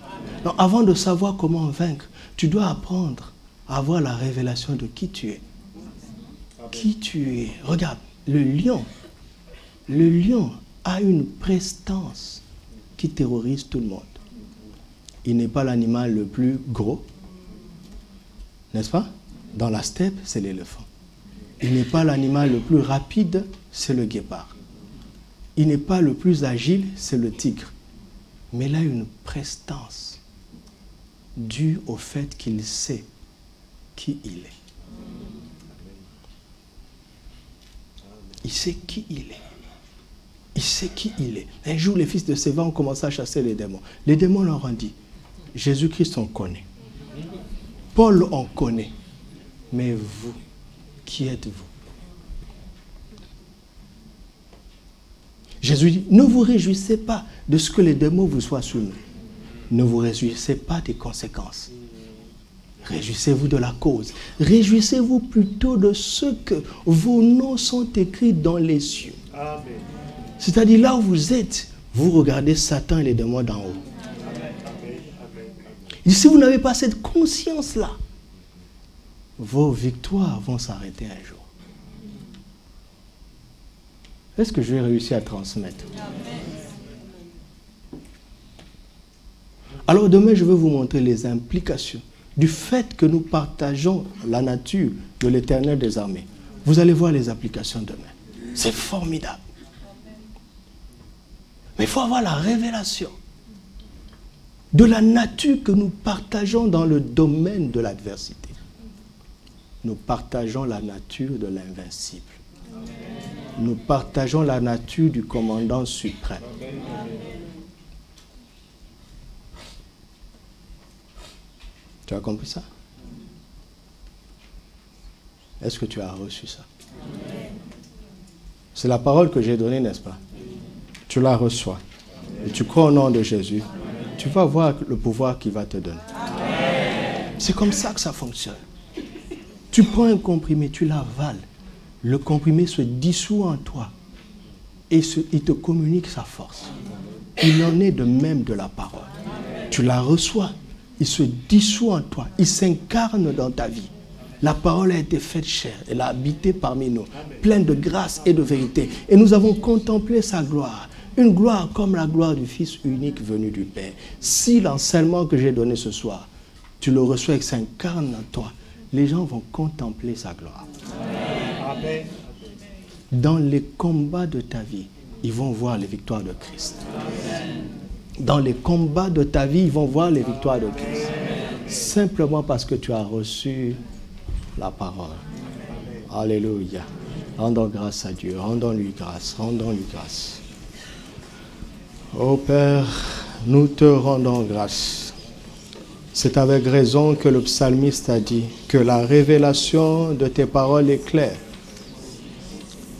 Donc, avant de savoir comment vaincre, tu dois apprendre à avoir la révélation de qui tu es. Qui tu es. Regarde, le lion a une prestance qui terrorise tout le monde. Il n'est pas l'animal le plus gros, n'est-ce pas? Dans la steppe, c'est l'éléphant. Il n'est pas l'animal le plus rapide, c'est le guépard. Il n'est pas le plus agile, c'est le tigre. Mais il a une prestance due au fait qu'il sait qui il est. Il sait qui il est. Il sait qui il est. Un jour, les fils de Séva ont commencé à chasser les démons. Les démons leur ont dit, Jésus-Christ, on connaît. Paul, on connaît. Mais vous, qui êtes-vous? Jésus dit, ne vous réjouissez pas de ce que les démons vous soient soumis. Ne vous réjouissez pas des conséquences. Réjouissez-vous de la cause. Réjouissez-vous plutôt de ce que vos noms sont écrits dans les cieux. C'est-à-dire là où vous êtes, vous regardez Satan et les démons d'en haut. Et si vous n'avez pas cette conscience-là, vos victoires vont s'arrêter un jour. Est-ce que je vais réussir à transmettre? Alors demain, je vais vous montrer les implications du fait que nous partageons la nature de l'Éternel des armées. Vous allez voir les applications demain. C'est formidable. Mais il faut avoir la révélation de la nature que nous partageons dans le domaine de l'adversité. Nous partageons la nature de l'invincible. Nous partageons la nature du commandant suprême. Tu as compris ça? Est-ce que tu as reçu ça? C'est la parole que j'ai donnée, n'est-ce pas? Tu la reçois. Et tu crois au nom de Jésus. Tu vas voir le pouvoir qu'il va te donner. C'est comme ça que ça fonctionne. Tu prends un comprimé, tu l'avales. Le comprimé se dissout en toi. Et il te communique sa force. Il en est de même de la parole. Tu la reçois. Il se dissout en toi. Il s'incarne dans ta vie. La parole a été faite chair. Elle a habité parmi nous. Pleine de grâce et de vérité. Et nous avons contemplé sa gloire. Une gloire comme la gloire du Fils unique venu du Père. Si l'enseignement que j'ai donné ce soir, tu le reçois et que s'incarne en toi, les gens vont contempler sa gloire. Amen. Dans les combats de ta vie, ils vont voir les victoires de Christ. Dans les combats de ta vie, ils vont voir les victoires de Christ. Simplement parce que tu as reçu la parole. Alléluia. Rendons grâce à Dieu. Rendons-lui grâce. Rendons-lui grâce. Ô Père, nous te rendons grâce. C'est avec raison que le psalmiste a dit que la révélation de tes paroles est claire.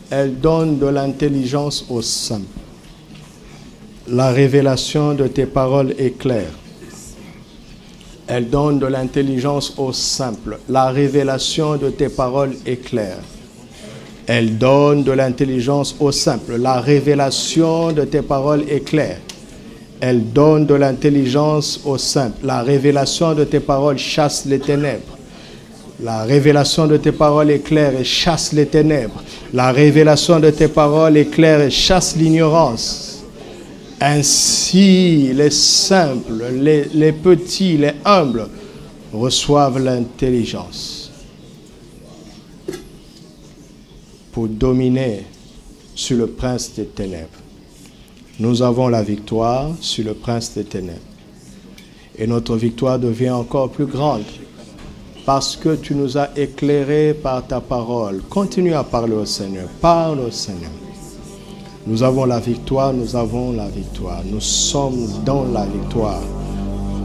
Elle donne de l'intelligence aux simples. La révélation de tes paroles est claire. Elle donne de l'intelligence aux simples. La révélation de tes paroles est claire. Elle donne de l'intelligence aux simples. La révélation de tes paroles est claire. Elle donne de l'intelligence aux simples. La révélation de tes paroles chasse les ténèbres. La révélation de tes paroles est claire et chasse les ténèbres. La révélation de tes paroles est claire et chasse l'ignorance. Ainsi, les simples, les petits, les humbles reçoivent l'intelligence pour dominer sur le prince des ténèbres. Nous avons la victoire sur le prince des ténèbres. Et notre victoire devient encore plus grande parce que tu nous as éclairés par ta parole. Continue à parler au Seigneur. Parle au Seigneur. Nous avons la victoire, nous avons la victoire. Nous sommes dans la victoire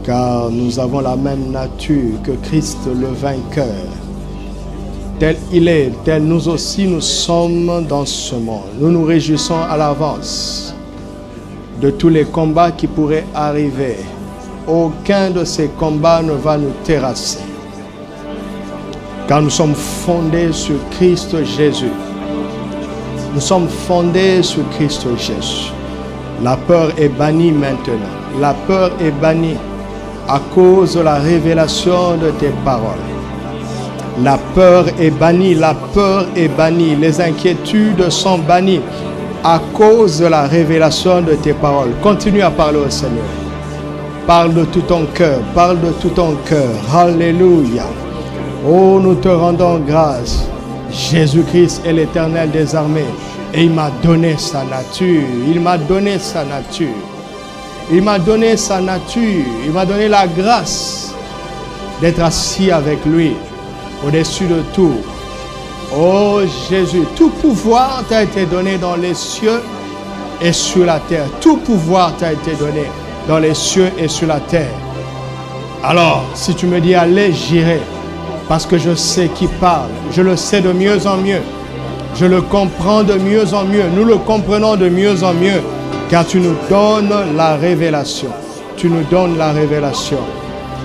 car nous avons la même nature que Christ le vainqueur. Tel il est, tel nous aussi nous sommes dans ce monde. Nous nous réjouissons à l'avance de tous les combats qui pourraient arriver. Aucun de ces combats ne va nous terrasser. Car nous sommes fondés sur Christ Jésus. Nous sommes fondés sur Christ Jésus. La peur est bannie maintenant. La peur est bannie à cause de la révélation de tes paroles. La peur est bannie, la peur est bannie. Les inquiétudes sont bannies à cause de la révélation de tes paroles. Continue à parler au Seigneur. Parle de tout ton cœur, parle de tout ton cœur. Alléluia. Oh, nous te rendons grâce. Jésus-Christ est l'Éternel des armées. Et il m'a donné sa nature. Il m'a donné sa nature. Il m'a donné sa nature. Il m'a donné la grâce d'être assis avec lui au-dessus de tout. Oh Jésus, tout pouvoir t'a été donné dans les cieux et sur la terre. Tout pouvoir t'a été donné dans les cieux et sur la terre. Alors, si tu me dis allez, j'irai. Parce que je sais qui parle. Je le sais de mieux en mieux. Je le comprends de mieux en mieux. Nous le comprenons de mieux en mieux. Car tu nous donnes la révélation. Tu nous donnes la révélation.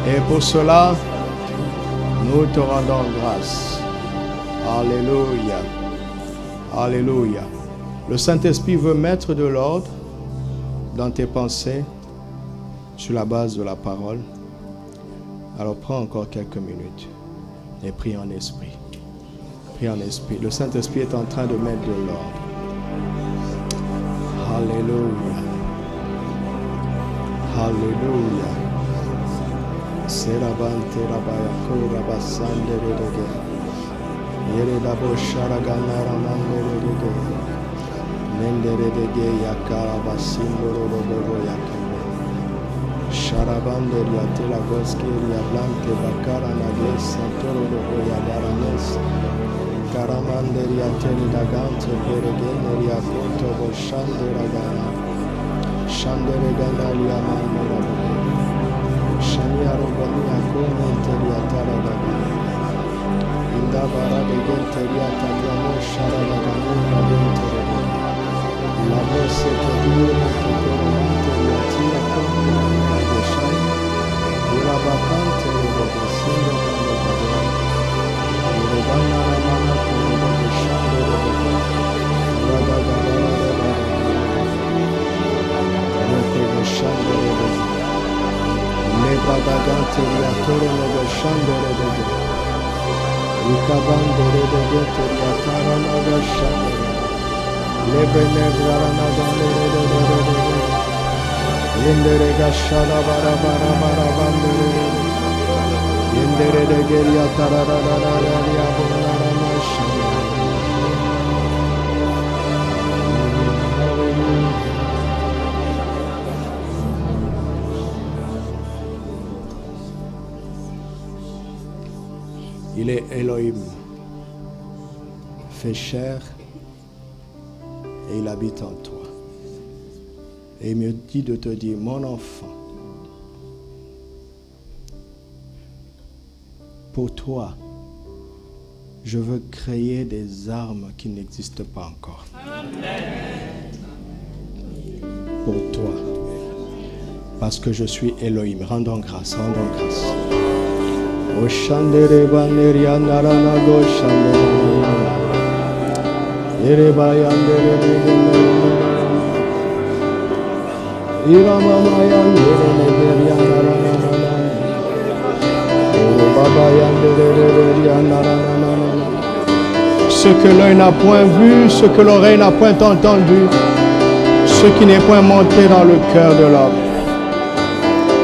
Et pour cela, nous te rendons grâce. Alléluia. Alléluia. Le Saint-Esprit veut mettre de l'ordre dans tes pensées sur la base de la parole. Alors prends encore quelques minutes et prie en esprit. Prie en esprit. Le Saint-Esprit est en train de mettre de l'ordre. Alléluia. Alléluia. Serabante rabayako rabasande redege. Yeredabo sharagana ramande redege. Mende redege yakara basindo rodobo yakame. Sharabande riatela goske riablante bakara nage santoro robo yabaranes. Karamande riateli dagante beregene riakonto boshande ragana. Shande regana riamande ragana. Shania Robania Comente Riatara Dagana Inda Bara de Gente Riatariamo Shara Dagana Dente La Voce che dura che corrente Riatira Conte de Shai Ula Bacante de Sendo Quando Padre Uregana Ramana Quando de Shande de Rada Gagana de Rete de Shande de Le badagante riatoro no shandere de ge. Ricabandere de gete riatara no shandere. Le benegrara no bandere de. Yendere gashara bara bara bara bandere. Yendere de ge riatara ra ra ra ra riabonara no shandere. Il est Elohim, fait chair et il habite en toi. Et il me dit de te dire, mon enfant, pour toi, je veux créer des armes qui n'existent pas encore. Amen. Pour toi, parce que je suis Elohim. Rendons grâce, rendons grâce. Oshandere baneria narana go shandere Ce que l'œil n'a point vu, ce que l'oreille n'a point entendu, ce qui n'est point monté dans le cœur de l'homme.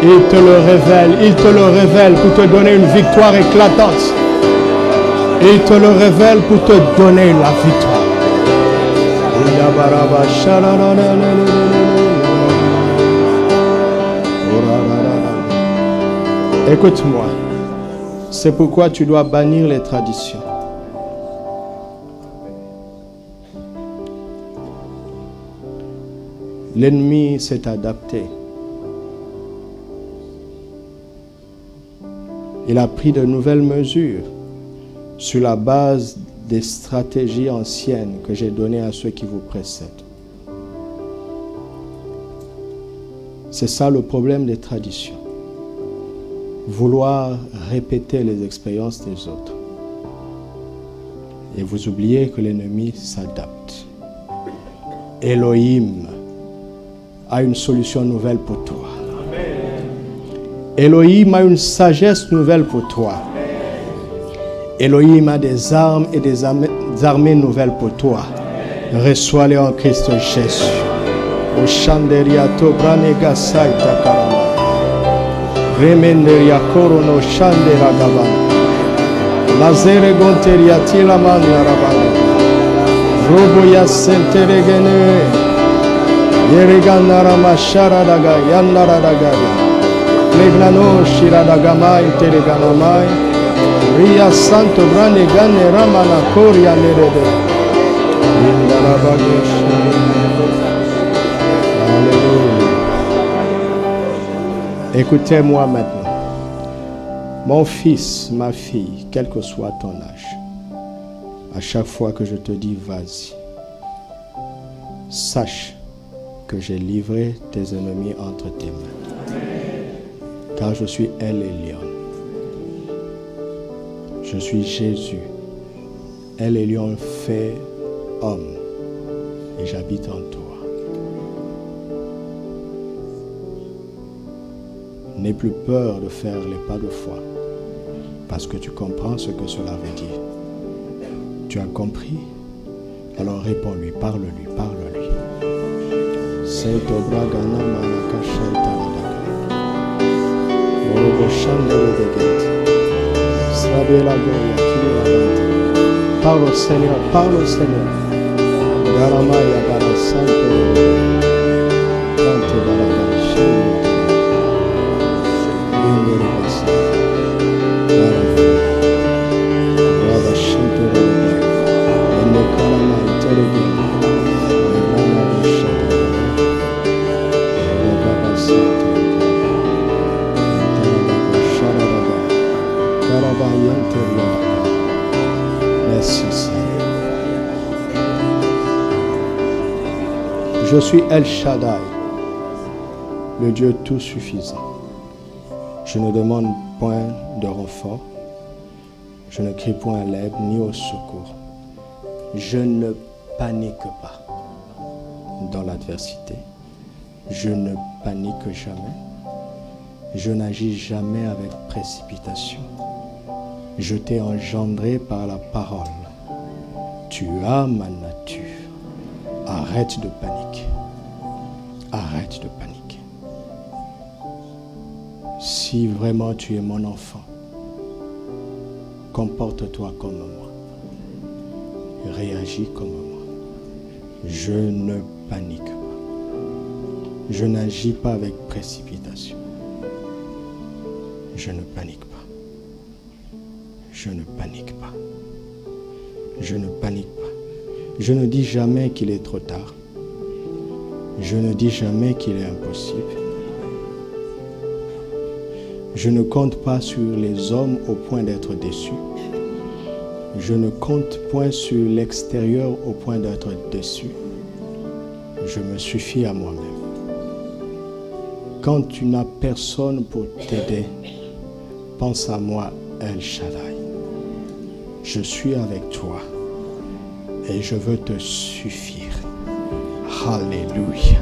Il te le révèle pour te donner une victoire éclatante. Il te le révèle pour te donner la victoire. Écoute-moi, c'est pourquoi tu dois bannir les traditions. L'ennemi s'est adapté. Il a pris de nouvelles mesures sur la base des stratégies anciennes que j'ai données à ceux qui vous précèdent. C'est ça le problème des traditions. Vouloir répéter les expériences des autres. Et vous oubliez que l'ennemi s'adapte. Elohim a une solution nouvelle pour toi. Elohim a une sagesse nouvelle pour toi. Elohim a des armes et des armées nouvelles pour toi. Reçois-les en Christ Jésus. O Shanderiato Branega Saita Karama. Remenderia Korono Shandera Gabana. Lazere Gonteria Tilaman Yarabana. Roboya Senteregene. Yereganara Mashara Daga Yanara Daga. Legnano Shiradagamai Tereganamai. Ria Santo Brane Gane Ramana Koria Nerede. Alléluia. Écoutez-moi maintenant. Mon fils, ma fille, quel que soit ton âge, à chaque fois que je te dis vas-y, sache que j'ai livré tes ennemis entre tes mains. Car je suis El Elyon. Je suis Jésus. El Elyon fait homme. Et j'habite en toi. N'aie plus peur de faire les pas de foi. Parce que tu comprends ce que cela veut dire. Tu as compris? Alors réponds-lui, parle-lui, parle-lui. Saint Obragana Manaka Shaitaradaka. Orobo Shandere Deget. Srabela Goya Kilavante. Parle au Seigneur, parle au Seigneur. Garamaya Bara Santo. Tante Baraga Shandere. Indere Basa. Baraga. Rava Shandere. Ende Karama Interegi. Rana Vishata. Rava Santo. Merci Seigneur. Je suis El Shaddai, le Dieu tout suffisant. Je ne demande point de renfort. Je ne crie point à l'aide ni au secours. Je ne panique pas dans l'adversité. Je ne panique jamais. Je n'agis jamais avec précipitation. Je t'ai engendré par la parole. Tu as ma nature. Arrête de paniquer. Arrête de paniquer. Si vraiment tu es mon enfant, comporte-toi comme moi. Réagis comme moi. Je ne panique pas. Je n'agis pas avec précipitation. Je ne panique pas. Je ne panique pas. Je ne panique pas. Je ne dis jamais qu'il est trop tard. Je ne dis jamais qu'il est impossible. Je ne compte pas sur les hommes au point d'être déçu. Je ne compte point sur l'extérieur au point d'être déçu. Je me suffis à moi-même. Quand tu n'as personne pour t'aider, pense à moi, El Shaddai. Je suis avec toi et je veux te suffire. Alléluia.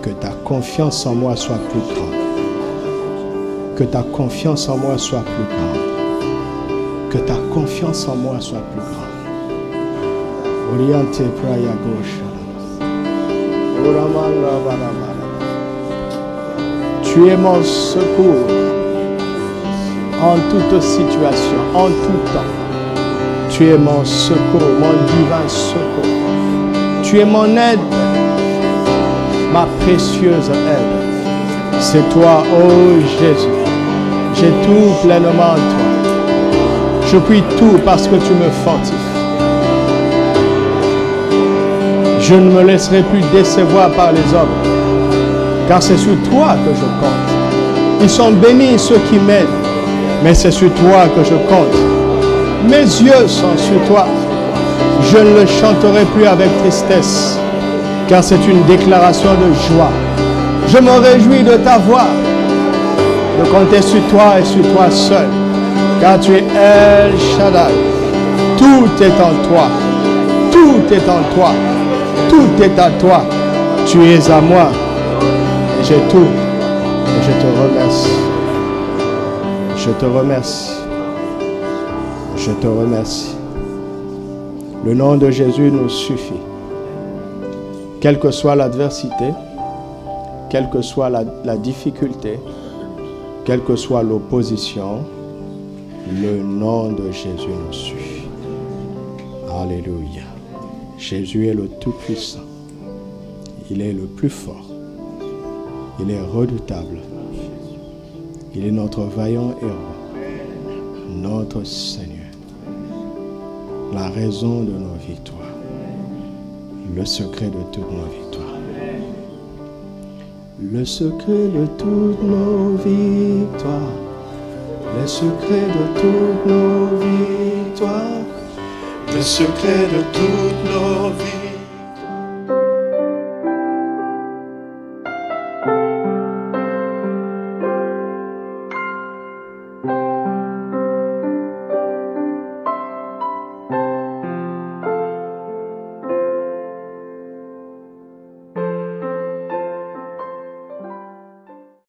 Que ta confiance en moi soit plus grande. Que ta confiance en moi soit plus grande. Que ta confiance en moi soit plus grande. Oriente praya gauche. Tu es mon secours en toute situation, en tout temps. Tu es mon secours, mon divin secours. Tu es mon aide, ma précieuse aide. C'est toi, oh Jésus. J'ai tout pleinement en toi. Je puis tout parce que tu me fortifies. Je ne me laisserai plus décevoir par les hommes, car c'est sur toi que je compte. Ils sont bénis ceux qui m'aident, mais c'est sur toi que je compte. Mes yeux sont sur toi. Je ne le chanterai plus avec tristesse, car c'est une déclaration de joie. Je me réjouis de ta voix, de compter sur toi et sur toi seul, car tu es El Shaddai. Tout est en toi. Tout est en toi. Tout est à toi. Tu es à moi. Et j'ai tout. Et je te remercie. Je te remercie. Je te remercie. Le nom de Jésus nous suffit. Quelle que soit l'adversité, quelle que soit la difficulté, quelle que soit l'opposition, le nom de Jésus nous suffit. Alléluia. Jésus est le Tout-Puissant. Il est le plus fort. Il est redoutable. Il est notre vaillant héros, notre Seigneur, la raison de nos victoires, le secret de toutes nos victoires. Le secret de toutes nos victoires, le secret de toutes nos victoires, le secret de toutes nos victoires.